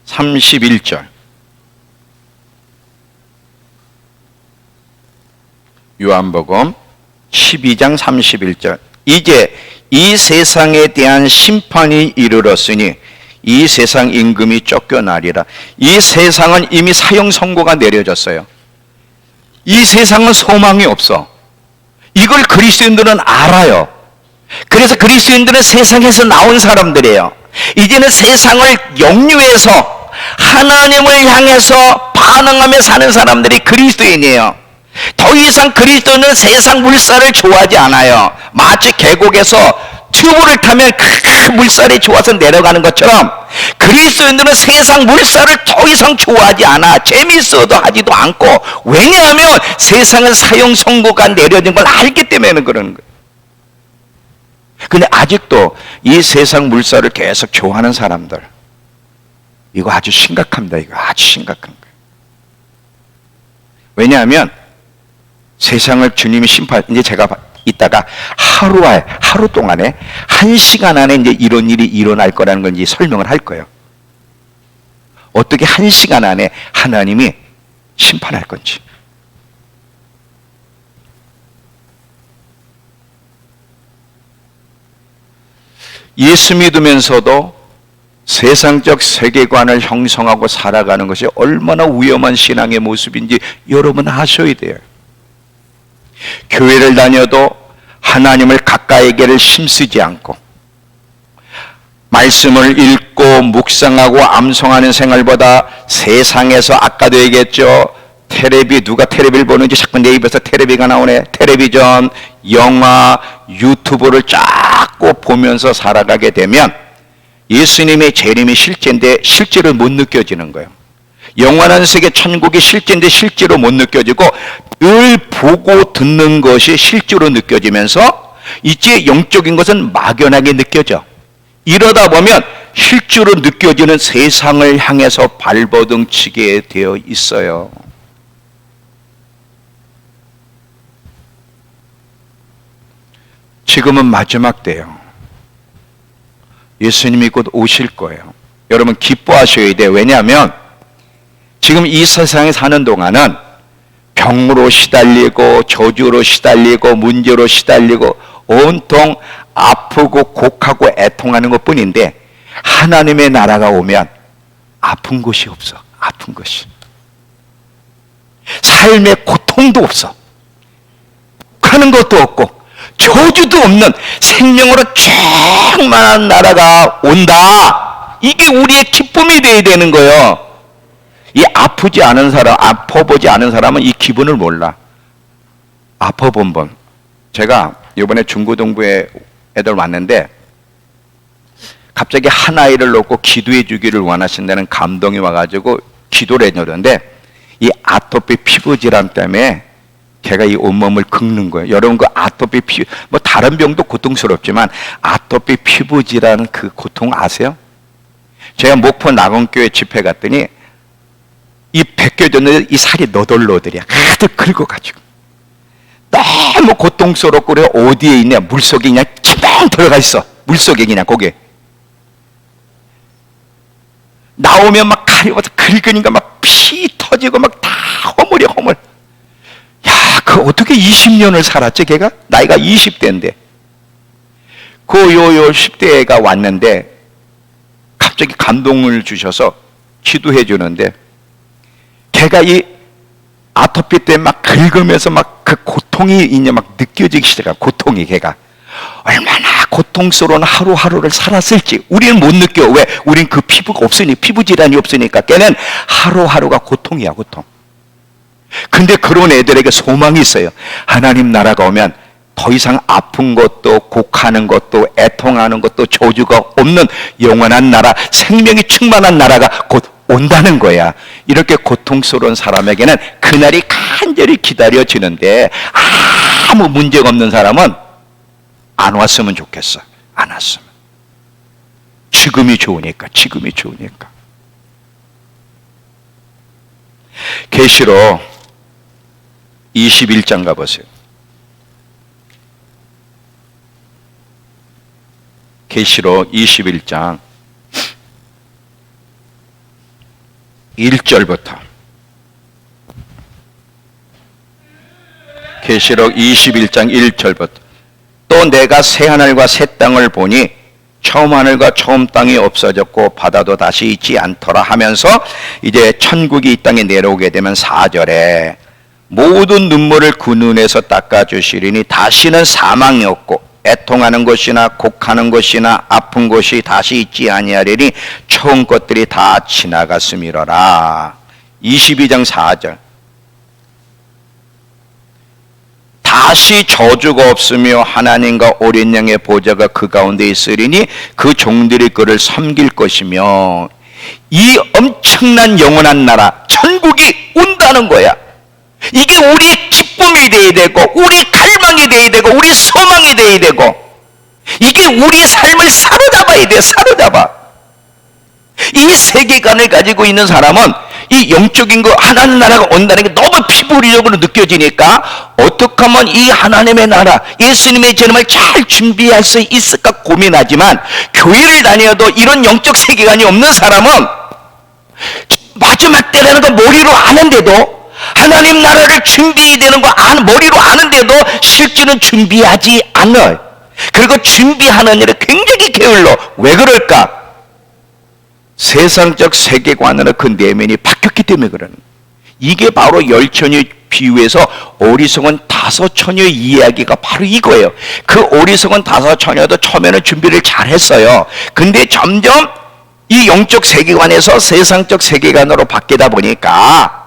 Speaker 1: 31절. 요한복음 12장 31절. 이제 이 세상에 대한 심판이 이르렀으니 이 세상 임금이 쫓겨나리라. 이 세상은 이미 사형 선고가 내려졌어요. 이 세상은 소망이 없어. 이걸 그리스도인들은 알아요. 그래서 그리스도인들은 세상에서 나온 사람들이에요. 이제는 세상을 역류해서 하나님을 향해서 반응하며 사는 사람들이 그리스도인이에요. 더 이상 그리스도인은 세상 물살을 좋아하지 않아요. 마치 계곡에서 튜브를 타면 그 물살이 좋아서 내려가는 것처럼 그리스도인들은 세상 물살을 더 이상 좋아하지 않아. 재미있어도 하지도 않고. 왜냐하면 세상은 사형 선고가 내려진 걸 알기 때문에 그러는 거예요. 근데 아직도 이 세상 물살을 계속 좋아하는 사람들, 이거 아주 심각합니다. 이거 아주 심각한 거예요. 왜냐하면 세상을 주님이 심판, 이제 제가 이따가 하루 동안에 1시간 안에 이제 이런 일이 일어날 거라는 걸 이제 설명을 할 거예요. 어떻게 1시간 안에 하나님이 심판할 건지. 예수 믿으면서도 세상적 세계관을 형성하고 살아가는 것이 얼마나 위험한 신앙의 모습인지 여러분 아셔야 돼요. 교회를 다녀도 하나님을 가까이에게를 힘쓰지 않고 말씀을 읽고 묵상하고 암송하는 생활보다 세상에서 아까도 얘기했죠. 텔레비, 누가 텔레비를 보는지 자꾸 내 입에서 텔레비가 나오네. 텔레비전, 영화, 유튜브를 자꾸 보면서 살아가게 되면 예수님의 재림이 실제인데 실제로 못 느껴지는 거예요. 영원한 세계 천국이 실제인데 실제로 못 느껴지고 늘 보고 듣는 것이 실제로 느껴지면서 이제 영적인 것은 막연하게 느껴져. 이러다 보면 실제로 느껴지는 세상을 향해서 발버둥 치게 되어 있어요. 지금은 마지막 때예요. 예수님이 곧 오실 거예요. 여러분 기뻐하셔야 돼요. 왜냐하면 지금 이 세상에 사는 동안은 병으로 시달리고 저주로 시달리고 문제로 시달리고 온통 아프고 곡하고 애통하는 것뿐인데 하나님의 나라가 오면 아픈 것이 없어. 아픈 것이. 삶의 고통도 없어. 하는 것도 없고 저주도 없는 생명으로 충만한 나라가 온다. 이게 우리의 기쁨이 되어야 되는 거예요. 이 아프지 않은 사람, 아파보지 않은 사람은 이 기분을 몰라. 아파본 분. 제가 이번에 중고등부에 애들 왔는데 갑자기 한 아이를 놓고 기도해 주기를 원하신다는 감동이 와가지고 기도를 해줬는데 이 아토피 피부 질환 때문에 걔가 이 온몸을 긁는 거예요. 여러분 그 아토피 피부, 뭐 다른 병도 고통스럽지만 아토피 피부 질환 그 고통 아세요? 제가 목포 낙원교회 집회 갔더니 이 벗겨졌는데 이 살이 너덜너덜이야. 가득 긁어가지고. 너무 고통스럽고 그래. 어디에 있냐? 물속에 그냥 기방 들어가 있어. 물속에 그냥 거기에. 나오면 막 가려워서 긁으니까 막 피 터지고 막 다 허물이야 허물. 야, 그 어떻게 20년을 살았지 걔가? 나이가 20대인데. 그 10대가 왔는데 갑자기 감동을 주셔서 기도해 주는데 걔가 이 아토피 때문에 막 긁으면서 막 그 고통이 이제 막 느껴지기 시작해. 고통이 걔가 얼마나 고통스러운 하루하루를 살았을지 우리는 못 느껴. 왜? 우린 그 피부가 없으니, 피부 질환이 없으니까 걔는 하루하루가 고통이야, 고통. 근데 그런 애들에게 소망이 있어요. 하나님 나라가 오면 더 이상 아픈 것도 곡하는 것도 애통하는 것도 저주가 없는 영원한 나라, 생명이 충만한 나라가 곧 온다는 거야. 이렇게 고통스러운 사람에게는 그날이 간절히 기다려지는데 아무 문제가 없는 사람은 안 왔으면 좋겠어. 안 왔으면. 지금이 좋으니까. 계시록 21장 가보세요. 계시록 21장 1절부터. 계시록 21장 1절부터. 또 내가 새 하늘과 새 땅을 보니 처음 하늘과 처음 땅이 없어졌고 바다도 다시 있지 않더라 하면서 이제 천국이 이 땅에 내려오게 되면 4절에 모든 눈물을 그 눈에서 닦아주시리니 다시는 사망이 없고 애통하는 것이나 곡하는 것이나 아픈 것이 다시 있지 아니하리니 처음 것들이 다 지나갔음이로라. 22장 4절. 다시 저주가 없으며 하나님과 어린 양의 보좌가 그 가운데 있으리니 그 종들이 그를 섬길 것이며 이 엄청난 영원한 나라 천국이 온다는 거야. 이게 우리의 기쁨이 되어야 되고 우리의 갈망이 되어야 되고 우리의 소망이 되어야 되고 이게 우리의 삶을 사로잡아야 돼. 사로잡아. 이 세계관을 가지고 있는 사람은 이 영적인 거 하나님 나라가 온다는 게 너무 피부리적으로 느껴지니까 어떻게 하면 이 하나님의 나라 예수님의 재림을 잘 준비할 수 있을까 고민하지만 교회를 다녀도 이런 영적 세계관이 없는 사람은 마지막 때라는 거 머리로 아는데도 하나님 나라를 준비해야 되는 거 머리로 아는데도 실제는 준비하지 않아요. 그리고 준비하는 일에 굉장히 게을러. 왜 그럴까? 세상적 세계관으로 그 내면이 바뀌었기 때문에 그러는 거예요. 이게 바로 열처녀 비유에서 어리석은 다섯 처녀의 이야기가 바로 이거예요. 그 어리석은 다섯 처녀도 처음에는 준비를 잘 했어요. 근데 점점 이 영적 세계관에서 세상적 세계관으로 바뀌다 보니까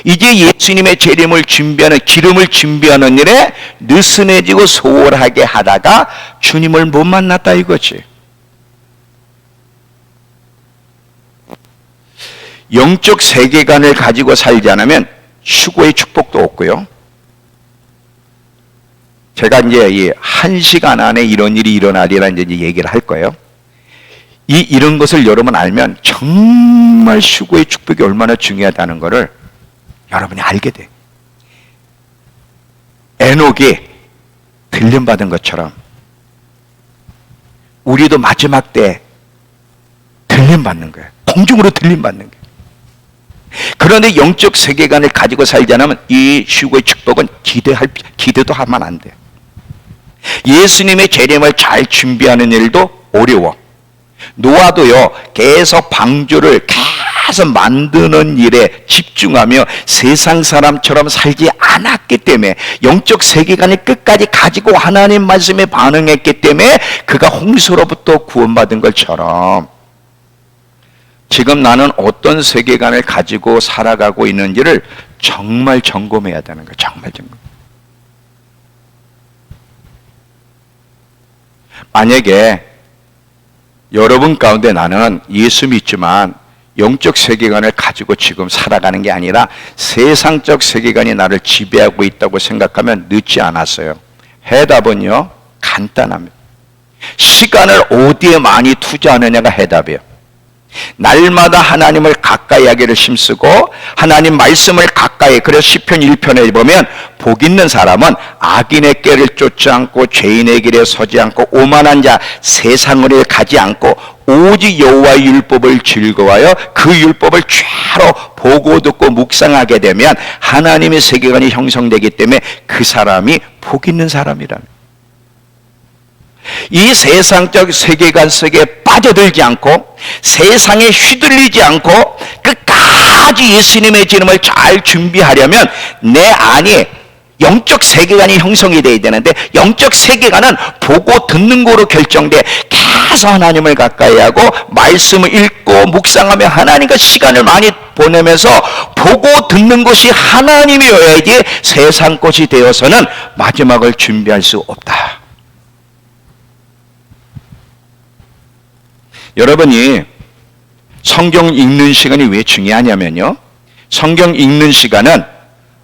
Speaker 1: 이제 예수님의 재림을 준비하는 기름을 준비하는 일에 느슨해지고 소홀하게 하다가 주님을 못 만났다 이거지. 영적 세계관을 가지고 살지 않으면 휴거의 축복도 없고요. 제가 이제 한 시간 안에 이런 일이 일어나리라 이제 얘기를 할 거예요. 이런 것을 여러분 알면 정말 휴거의 축복이 얼마나 중요하다는 것을 여러분이 알게 돼. 에녹이 들림받은 것처럼 우리도 마지막 때 들림받는 거예요. 공중으로 들림받는 거예요. 그런데 영적 세계관을 가지고 살지 않으면 이 휴거의 축복은 기대도 하면 안 돼. 예수님의 재림을 잘 준비하는 일도 어려워. 노아도요 계속 방주를 계속 만드는 일에 집중하며 세상 사람처럼 살지 않았기 때문에 영적 세계관을 끝까지 가지고 하나님 말씀에 반응했기 때문에 그가 홍수로부터 구원받은 것처럼 지금 나는 어떤 세계관을 가지고 살아가고 있는지를 정말 점검해야 되는 거예요. 정말 점검. 만약에 여러분 가운데 나는 예수 믿지만 영적 세계관을 가지고 지금 살아가는 게 아니라 세상적 세계관이 나를 지배하고 있다고 생각하면 늦지 않았어요. 해답은요 간단합니다. 시간을 어디에 많이 투자하느냐가 해답이에요. 날마다 하나님을 가까이 하기를 힘쓰고 하나님 말씀을 가까이. 그래서 시편 1편에 보면 복 있는 사람은 악인의 꾀를 쫓지 않고 죄인의 길에 서지 않고 오만한 자 세상을 가지 않고 오직 여호와의 율법을 즐거워하여 그 율법을 죄로 보고 듣고 묵상하게 되면 하나님의 세계관이 형성되기 때문에 그 사람이 복 있는 사람이랍니다. 이 세상적 세계관 속에 빠져들지 않고 세상에 휘둘리지 않고 끝까지 예수님의 재림을 잘 준비하려면 내 안에 영적 세계관이 형성이 돼야 되는데 영적 세계관은 보고 듣는 거로 결정돼. 계속 하나님을 가까이 하고 말씀을 읽고 묵상하며 하나님과 시간을 많이 보내면서 보고 듣는 것이 하나님이어야지 세상 것이 되어서는 마지막을 준비할 수 없다. 여러분이 성경 읽는 시간이 왜 중요하냐면요, 성경 읽는 시간은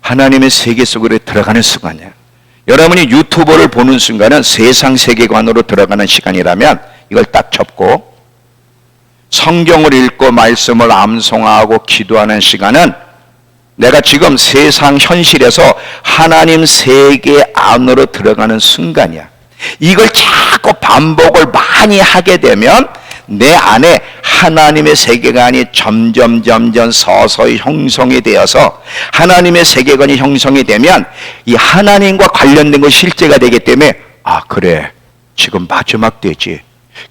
Speaker 1: 하나님의 세계 속으로 들어가는 순간이에요. 여러분이 유튜브를 보는 순간은 세상 세계관으로 들어가는 시간이라면 이걸 딱 접고 성경을 읽고 말씀을 암송하고 기도하는 시간은 내가 지금 세상 현실에서 하나님 세계 안으로 들어가는 순간이야. 이걸 자꾸 반복을 많이 하게 되면 내 안에 하나님의 세계관이 점점 서서히 형성이 되어서 하나님의 세계관이 형성이 되면 이 하나님과 관련된 것이 실제가 되기 때문에 아 그래 지금 마지막 때지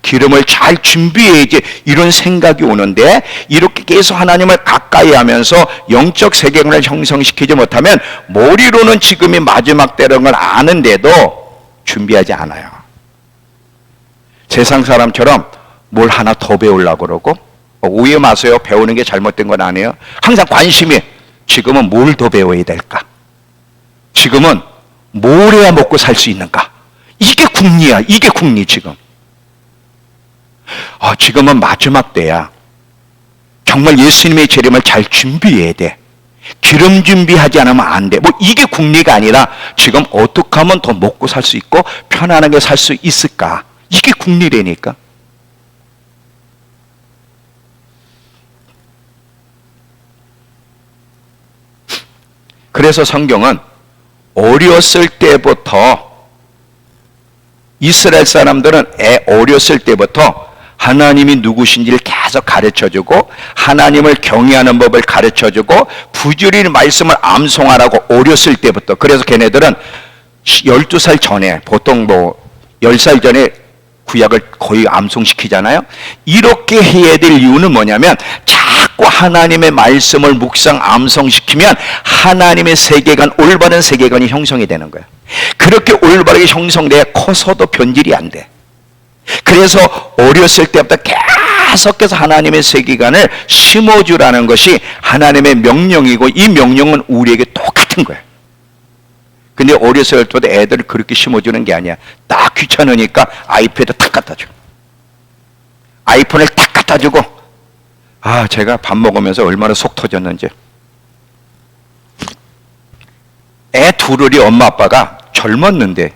Speaker 1: 기름을 잘 준비해야지, 이런 생각이 오는데, 이렇게 계속 하나님을 가까이 하면서 영적 세계관을 형성시키지 못하면 머리로는 지금이 마지막 때라는 걸 아는데도 준비하지 않아요. 세상 사람처럼 뭘 하나 더 배우려고 그러고, 오해 마세요. 배우는 게 잘못된 건 아니에요. 항상 관심이, 지금은 뭘 더 배워야 될까? 지금은 뭘 해야 먹고 살 수 있는가? 이게 국리야. 이게 국리 지금. 지금은 마지막 때야. 정말 예수님의 재림을 잘 준비해야 돼. 기름 준비하지 않으면 안 돼. 뭐 이게 국리가 아니라 지금 어떻게 하면 더 먹고 살 수 있고 편안하게 살 수 있을까? 이게 국리라니까. 그래서 성경은 어렸을 때부터, 이스라엘 사람들은 어렸을 때부터 하나님이 누구신지를 계속 가르쳐주고, 하나님을 경외하는 법을 가르쳐주고, 부지런히 말씀을 암송하라고 어렸을 때부터. 그래서 걔네들은 12살 전에, 보통 10살 전에 구약을 거의 암송시키잖아요. 이렇게 해야 될 이유는 뭐냐면, 자꾸 하나님의 말씀을 묵상 암송시키면 하나님의 세계관, 올바른 세계관이 형성이 되는 거예요. 그렇게 올바르게 형성돼야 커서도 변질이 안 돼. 그래서 어렸을 때부터 계속해서 하나님의 세계관을 심어주라는 것이 하나님의 명령이고, 이 명령은 우리에게 똑같은 거예요. 근데 어렸을 때부터 애들을 그렇게 심어주는 게 아니야. 딱 귀찮으니까 아이패드 탁 갖다 줘. 아이폰을 딱 갖다 주고, 제가 밥 먹으면서 얼마나 속 터졌는지. 애 둘이 엄마 아빠가 젊었는데,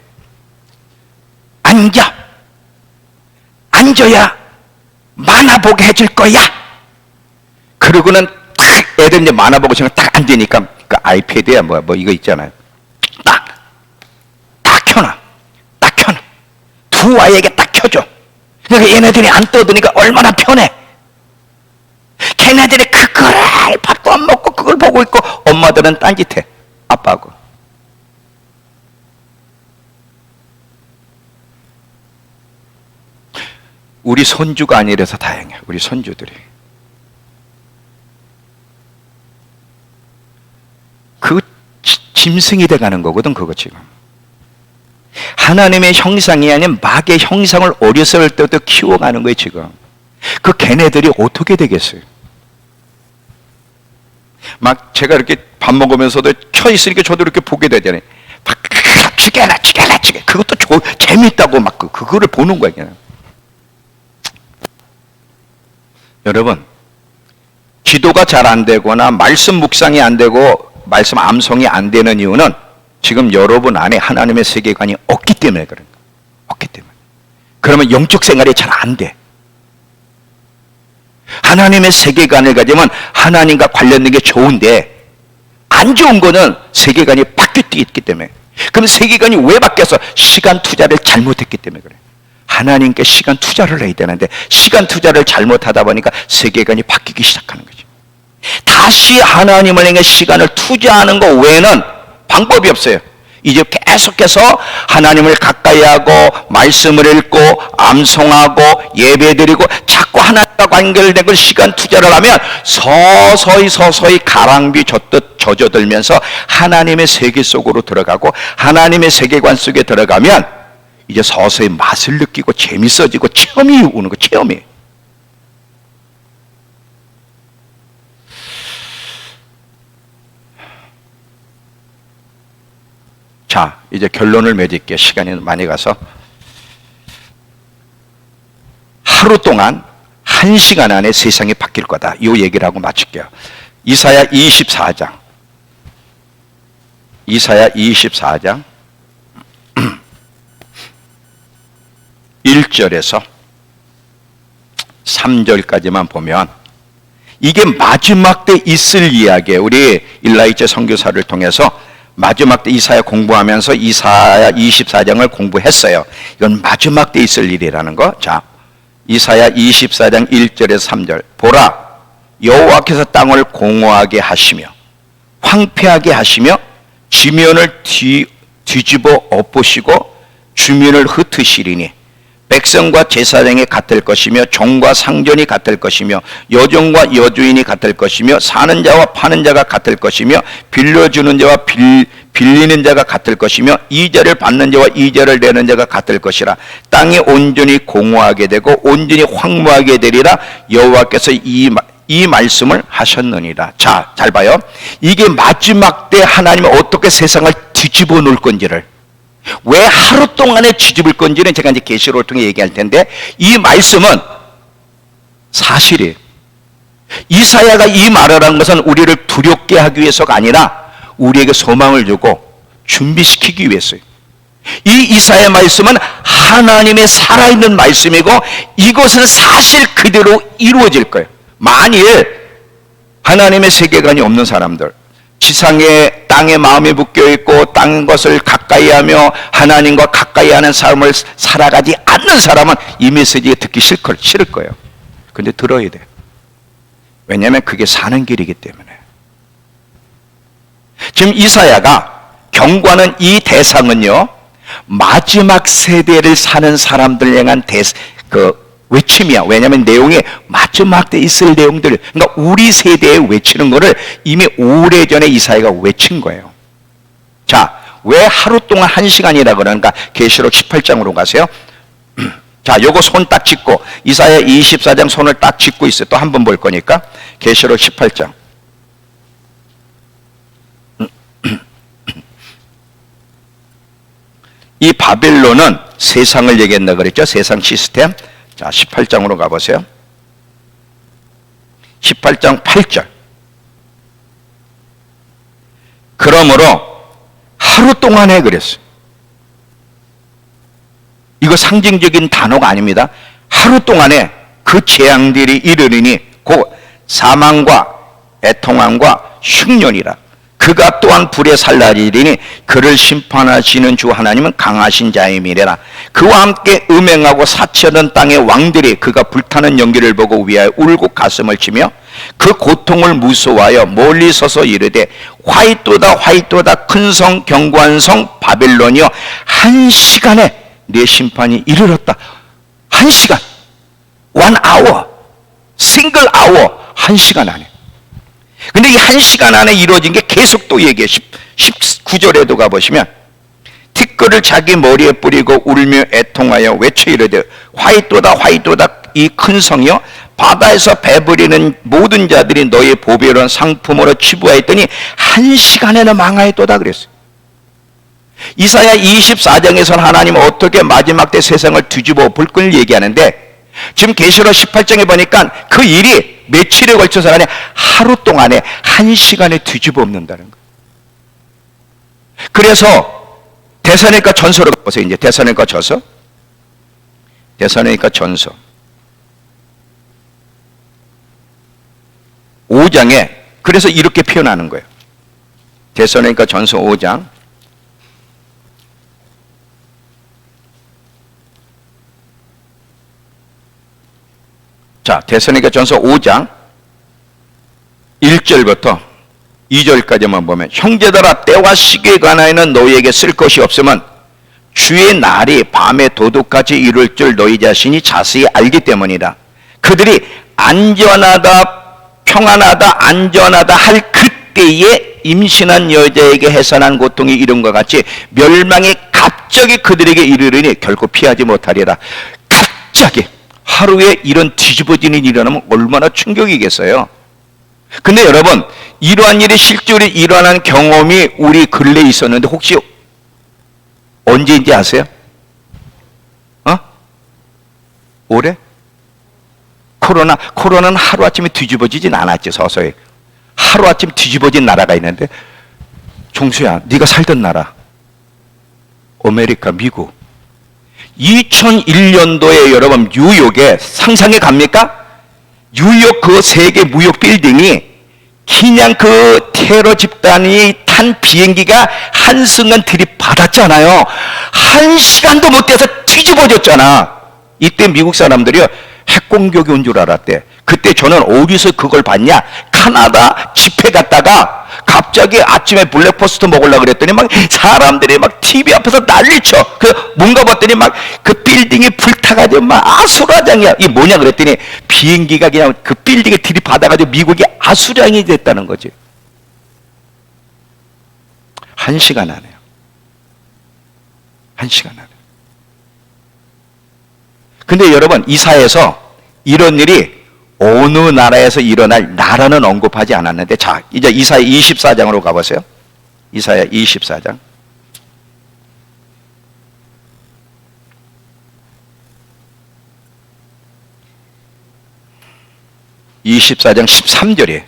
Speaker 1: 앉아야 만화 보게 해줄 거야. 그러고는 딱 애들 이제 만화 보고 싶으면 딱 앉으니까, 그 아이패드야 뭐 이거 있잖아요. 딱 켜놔. 두 아이에게 딱 켜줘. 그러니까 얘네들이 안 떠드니까 얼마나 편해. 걔네들이 그거를 밥도 안 먹고 그걸 보고 있고, 엄마들은 딴짓해. 아빠하고. 우리 손주가 아니라서 다행이야. 우리 손주들이. 그 짐승이 돼가는 거거든, 그거 지금. 하나님의 형상이 아닌 마귀의 형상을 어렸을 때부터 키워가는 거예요, 지금. 그 걔네들이 어떻게 되겠어요? 막 제가 이렇게 밥 먹으면서도 켜 있으니까 저도 이렇게 보게 되잖아요. 막 죽여라. 그것도 재밌다고 막 그거를 보는 거야, 그냥. 여러분, 기도가 잘 안 되거나 말씀 묵상이 안 되고 말씀 암송이 안 되는 이유는 지금 여러분 안에 하나님의 세계관이 없기 때문에 그런 거예요. 없기 때문에. 그러면 영적 생활이 잘 안 돼. 하나님의 세계관을 가지면 하나님과 관련된 게 좋은데, 안 좋은 거는 세계관이 바뀌었기 때문에. 그럼 세계관이 왜 바뀌어서? 시간 투자를 잘못했기 때문에 그래요. 하나님께 시간 투자를 해야 되는데 시간 투자를 잘못하다 보니까 세계관이 바뀌기 시작하는 거죠. 다시 하나님을 향해 시간을 투자하는 것 외에는 방법이 없어요. 이제 계속해서 하나님을 가까이 하고 말씀을 읽고 암송하고 예배드리고 자꾸 하나님과 관계된 걸 시간 투자를 하면 서서히 가랑비 젖듯 젖어들면서 하나님의 세계 속으로 들어가고, 하나님의 세계관 속에 들어가면 이제 서서히 맛을 느끼고 재밌어지고 체험이 오는 거, 체험이. 자, 이제 결론을 맺을게요. 시간이 많이 가서. 하루 동안 1시간 안에 세상이 바뀔 거다. 이 얘기를 하고 마칠게요. 이사야 24장. 이사야 24장 1절에서 3절까지만 보면 이게 마지막 때 있을 이야기예요. 우리 일라이제 선교사를 통해서 마지막 때 이사야 공부하면서 이사야 24장을 공부했어요. 이건 마지막 때 있을 일이라는 거. 자, 이사야 24장 1절에서 3절. 보라, 여호와께서 땅을 공허하게 하시며 황폐하게 하시며 지면을 뒤집어 엎으시고 주민을 흩으시리니 백성과 제사장이 같을 것이며 종과 상전이 같을 것이며 여종과 여주인이 같을 것이며 사는 자와 파는 자가 같을 것이며 빌려주는 자와 빌리는 자가 같을 것이며 이자를 받는 자와 이자를 내는 자가 같을 것이라. 땅이 온전히 공허하게 되고 온전히 황무하게 되리라. 여호와께서 이 말씀을 하셨느니라. 자, 잘 봐요. 이게 마지막 때 하나님은 어떻게 세상을 뒤집어 놓을 건지를, 왜 하루 동안에 뒤집을 건지는 제가 이제 계시록을 통해 얘기할 텐데, 이 말씀은 사실이에요. 이사야가 이 말을 한 것은 우리를 두렵게 하기 위해서가 아니라 우리에게 소망을 주고 준비시키기 위해서요. 이 이사야 말씀은 하나님의 살아있는 말씀이고 이것은 사실 그대로 이루어질 거예요. 만일 하나님의 세계관이 없는 사람들, 지상에 땅에 마음이 묶여있고 땅 것을 가까이하며 하나님과 가까이하는 삶을 살아가지 않는 사람은 이 메시지에 듣기 싫을 거예요. 근데 들어야 돼요. 왜냐하면 그게 사는 길이기 때문에. 지금 이사야가 경고하는 이 대상은요, 마지막 세대를 사는 사람들 향한 외침이야. 왜냐하면 내용이 마지막 때 있을 내용들, 그러니까 우리 세대에 외치는 거를 이미 오래전에 이사야가 외친 거예요. 자, 왜 하루 동안 1시간이라 그러는가? 계시록 18장으로 가세요. 자, 요거 손 딱 짚고, 이사야 24장 손을 딱 짚고 있어요. 또 한 번 볼 거니까. 계시록 18장. 이 바벨론은 세상을 얘기한다 그랬죠? 세상 시스템. 자, 18장으로 가보세요. 18장 8절. 그러므로 하루 동안에 그랬어요. 이거 상징적인 단어가 아닙니다. 하루 동안에 그 재앙들이 이르리니 곧 사망과 애통함과 흉년이라. 그가 또한 불에 살라지리니 그를 심판하시는 주 하나님은 강하신 자임이래라. 그와 함께 음행하고 사치하던 땅의 왕들이 그가 불타는 연기를 보고 위하여 울고 가슴을 치며 그 고통을 무서워하여 멀리 서서 이르되 화이토다 화이토다 큰 성 견고한 성 바벨론이여, 1시간에 내 심판이 이르렀다. 1시간, 1hour, single hour, 1시간 안에. 근데 이 1시간 안에 이루어진 게 계속 또 얘기해. 19절에도 가보시면 티끌을 자기 머리에 뿌리고 울며 애통하여 외쳐 이르되 화이토다 화이토다 이 큰 성이여, 바다에서 배부리는 모든 자들이 너의 보배로운 상품으로 치부하였더니 1시간에는 망하였도다 그랬어요. 이사야 24장에서는 하나님은 어떻게 마지막 때 세상을 뒤집어 볼 걸 얘기하는데, 지금 계시록 18장에 보니까 그 일이 며칠에 걸쳐서 아니라 하루 동안에 1시간에 뒤집어 엎는다는 거예요. 그래서 데살로니가 전서로 가보세요. 이제 데살로니가 전서. 데살로니가 전서 5장에 그래서 이렇게 표현하는 거예요. 데살로니가 전서 5장 자, 데살로니가 전서 5장 1절부터 2절까지만 보면, 형제들아 때와 시기에 관하여는 너희에게 쓸 것이 없으면 주의 날이 밤에 도둑같이 이룰 줄 너희 자신이 자세히 알기 때문이다. 그들이 안전하다 평안하다 안전하다 할 그때에 임신한 여자에게 해산한 고통이 이름과 같이 멸망이 갑자기 그들에게 이르르니 결코 피하지 못하리라. 갑자기 하루에 이런 뒤집어지는 일이 일어나면 얼마나 충격이겠어요. 근데 여러분, 이러한 일이 실제로 일어난 경험이 우리 근래에 있었는데 혹시 언제인지 아세요? 올해? 코로나는 하루아침에 뒤집어지진 않았지. 서서히 하루아침 뒤집어진 나라가 있는데, 종수야, 네가 살던 나라 아메리카, 미국 2001년도에 여러분 뉴욕에 상상해 갑니까? 뉴욕 그 세계 무역 빌딩이 그냥 그 테러 집단이 탄 비행기가 한순간 들이받았잖아요. 1시간도 못 돼서 뒤집어졌잖아. 이때 미국 사람들이요, 핵공격이 온 줄 알았대. 그때 저는 어디서 그걸 봤냐? 카나다 집회 갔다가 갑자기 아침에 블랙퍼스트 먹으려고 그랬더니 막 사람들이 막 TV 앞에서 난리쳐. 뭔가 봤더니 막 그 빌딩이 불타가지고 막 아수라장이야. 이게 뭐냐 그랬더니 비행기가 그냥 그 빌딩에 들이받아가지고 미국이 아수량이 됐다는 거지. 1시간 안에요. 1시간 안에. 근데 여러분, 이사야에서 이런 일이 어느 나라에서 일어날 나라는 언급하지 않았는데, 자, 이제 이사야 24장으로 가보세요. 이사야 24장. (24장) 13절이에요.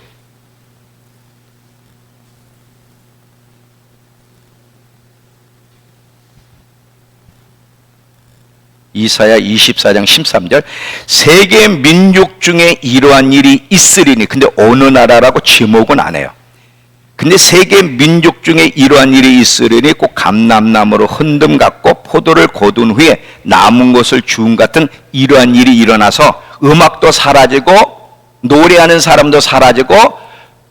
Speaker 1: 이사야 24장 13절. 세계 민족 중에 이러한 일이 있으리니, 근데 어느 나라라고 지목은 안 해요. 근데 세계 민족 중에 이러한 일이 있으리니 꼭 감람나무로 흔듦 같고 포도를 거둔 후에 남은 것을 주운 같은 이러한 일이 일어나서 음악도 사라지고 노래하는 사람도 사라지고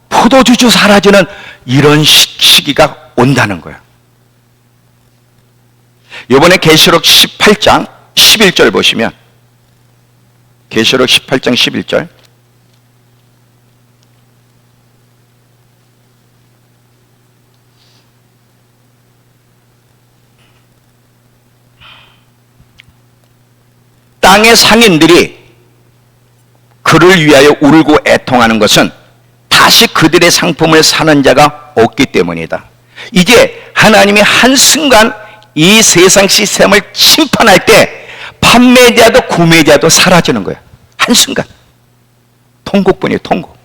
Speaker 1: 포도주도 사라지는 이런 시기가 온다는 거예요. 이번에 계시록 18장 11절 보시면, 계시록 18장 11절. 땅의 상인들이 그를 위하여 울고 애통하는 것은 다시 그들의 상품을 사는 자가 없기 때문이다. 이제 하나님이 한순간 이 세상 시스템을 심판할 때 판매자도 구매자도 사라지는 거예요. 한순간. 통곡뿐이에요, 통곡.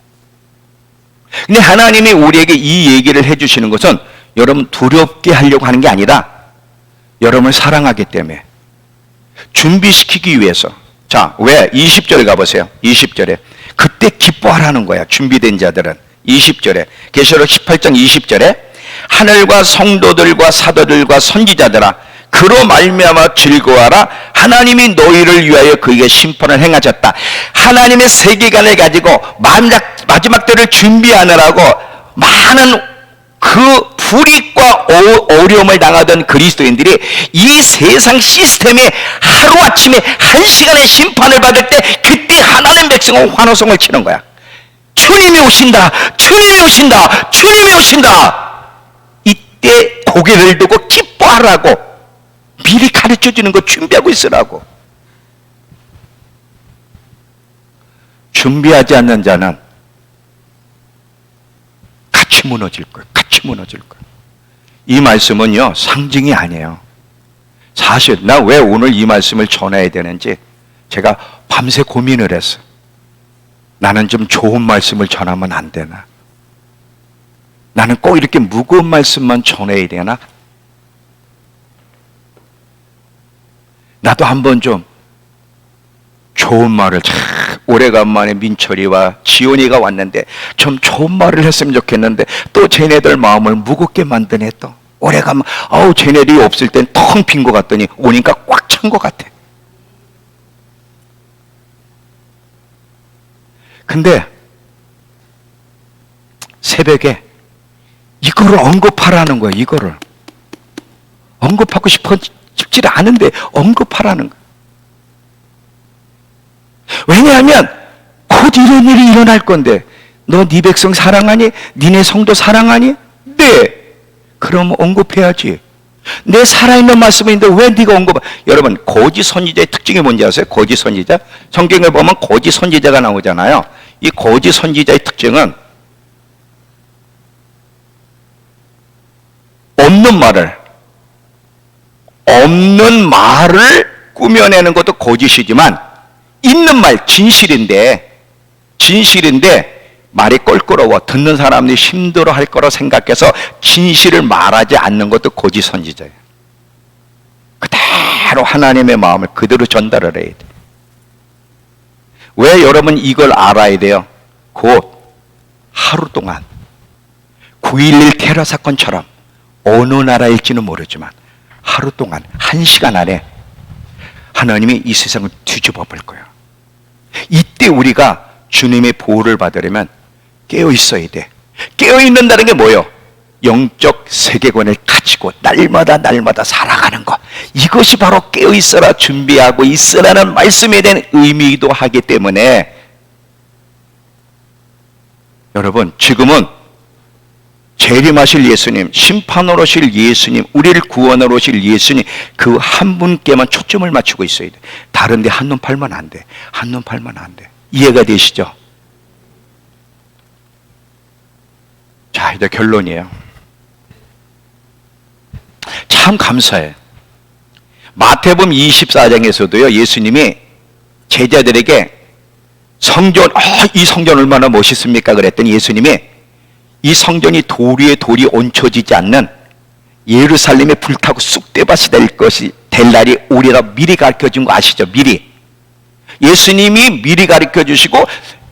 Speaker 1: 근데 하나님이 우리에게 이 얘기를 해주시는 것은 여러분 두렵게 하려고 하는 게 아니라 여러분을 사랑하기 때문에, 준비시키기 위해서. 자, 왜? 20절 가보세요. 20절에 그때 기뻐하라는 거야, 준비된 자들은. 20절에, 계시록 18장 20절에 하늘과 성도들과 사도들과 선지자들아, 그로 말미암아 즐거워하라. 하나님이 너희를 위하여 그에게 심판을 행하셨다. 하나님의 세계관을 가지고 마지막 때를 준비하느라고 많은 그 불이익과 어려움을 당하던 그리스도인들이 이 세상 시스템에 하루아침에 1시간의 심판을 받을 때, 그때 하나님 백성은 환호성을 치는 거야. 주님이 오신다, 주님이 오신다, 주님이 오신다. 이때 고개를 들고 기뻐하라고, 미리 가르쳐주는 거 준비하고 있으라고. 준비하지 않는 자는 같이 무너질 거예요. 같이 무너질 거예요. 이 말씀은요, 상징이 아니에요. 사실 나 왜 오늘 이 말씀을 전해야 되는지 제가 밤새 고민을 했어요. 나는 좀 좋은 말씀을 전하면 안 되나? 나는 꼭 이렇게 무거운 말씀만 전해야 되나? 나도 한번 좀 좋은 말을, 참 오래간만에 민철이와 지온이가 왔는데 좀 좋은 말을 했으면 좋겠는데, 또 쟤네들 마음을 무겁게 만드네. 또 오래간만, 쟤네들이 없을 땐 텅 빈 것 같더니 오니까 꽉 찬 것 같아. 근데 새벽에 이거를 언급하라는 거야. 이거를 언급하고 싶지 않은데 언급하라는 거야. 왜냐하면 곧 이런 일이 일어날 건데, 너 네 백성 사랑하니? 니네 성도 사랑하니? 네. 그럼 언급해야지. 내 살아있는 말씀인데 왜 네가 언급해? 여러분, 거짓 선지자의 특징이 뭔지 아세요? 거짓 선지자? 성경에 보면 거짓 선지자가 나오잖아요. 이 거짓 선지자의 특징은 없는 말을 꾸며내는 것도 거짓이지만, 있는 말, 진실인데 말이 껄끄러워 듣는 사람들이 힘들어 할 거라 생각해서 진실을 말하지 않는 것도 거짓 선지자예요. 그대로 하나님의 마음을 그대로 전달을 해야 돼. 왜 여러분 이걸 알아야 돼요? 곧 하루 동안 9.11 테러 사건처럼 어느 나라일지는 모르지만 하루 동안 1시간 안에 하나님이 이 세상을 뒤집어 볼 거예요. 이때 우리가 주님의 보호를 받으려면 깨어 있어야 돼. 깨어있는다는 게 뭐예요? 영적 세계관을 가지고 날마다 살아가는 것. 이것이 바로 깨어있어라 준비하고 있으라는 말씀에 대한 의미이기도 하기 때문에 여러분, 지금은 재림하실 예수님, 심판으로 오실 예수님, 우리를 구원하러 오실 예수님, 그 한 분께만 초점을 맞추고 있어야 돼. 다른 데 한눈 팔면 안 돼. 한눈 팔면 안 돼. 이해가 되시죠? 자, 이제 결론이에요. 참 감사해. 마태복음 24장에서도요, 예수님이 제자들에게 성전, 이 성전 얼마나 멋있습니까? 그랬더니 예수님이 이 성전이 돌 위에 돌이 얹혀지지 않는 예루살렘에 불타고 쑥대밭이 될 날이 오리라 미리 가르쳐 준 거 아시죠? 미리. 예수님이 미리 가르쳐 주시고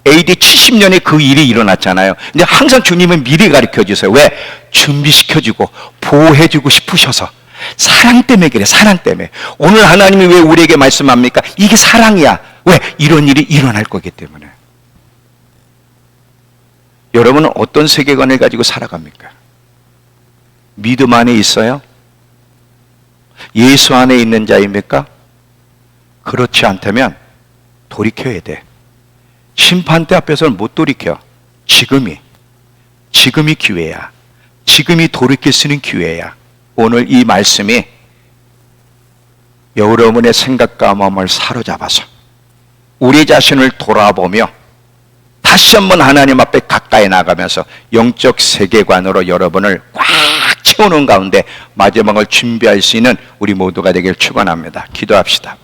Speaker 1: AD 70년에 그 일이 일어났잖아요. 근데 항상 주님은 미리 가르쳐 주세요. 왜? 준비시켜 주고 보호해 주고 싶으셔서. 사랑 때문에 그래. 사랑 때문에. 오늘 하나님이 왜 우리에게 말씀합니까? 이게 사랑이야. 왜? 이런 일이 일어날 거기 때문에. 여러분은 어떤 세계관을 가지고 살아갑니까? 믿음 안에 있어요? 예수 안에 있는 자입니까? 그렇지 않다면 돌이켜야 돼. 심판대 앞에서는 못 돌이켜. 지금이 기회야. 지금이 돌이킬 수 있는 기회야. 오늘 이 말씀이 여러분의 생각과 마음을 사로잡아서 우리 자신을 돌아보며 다시 한번 하나님 앞에 가까이 나가면서 영적 세계관으로 여러분을 꽉 채우는 가운데 마지막을 준비할 수 있는 우리 모두가 되길 축원합니다. 기도합시다.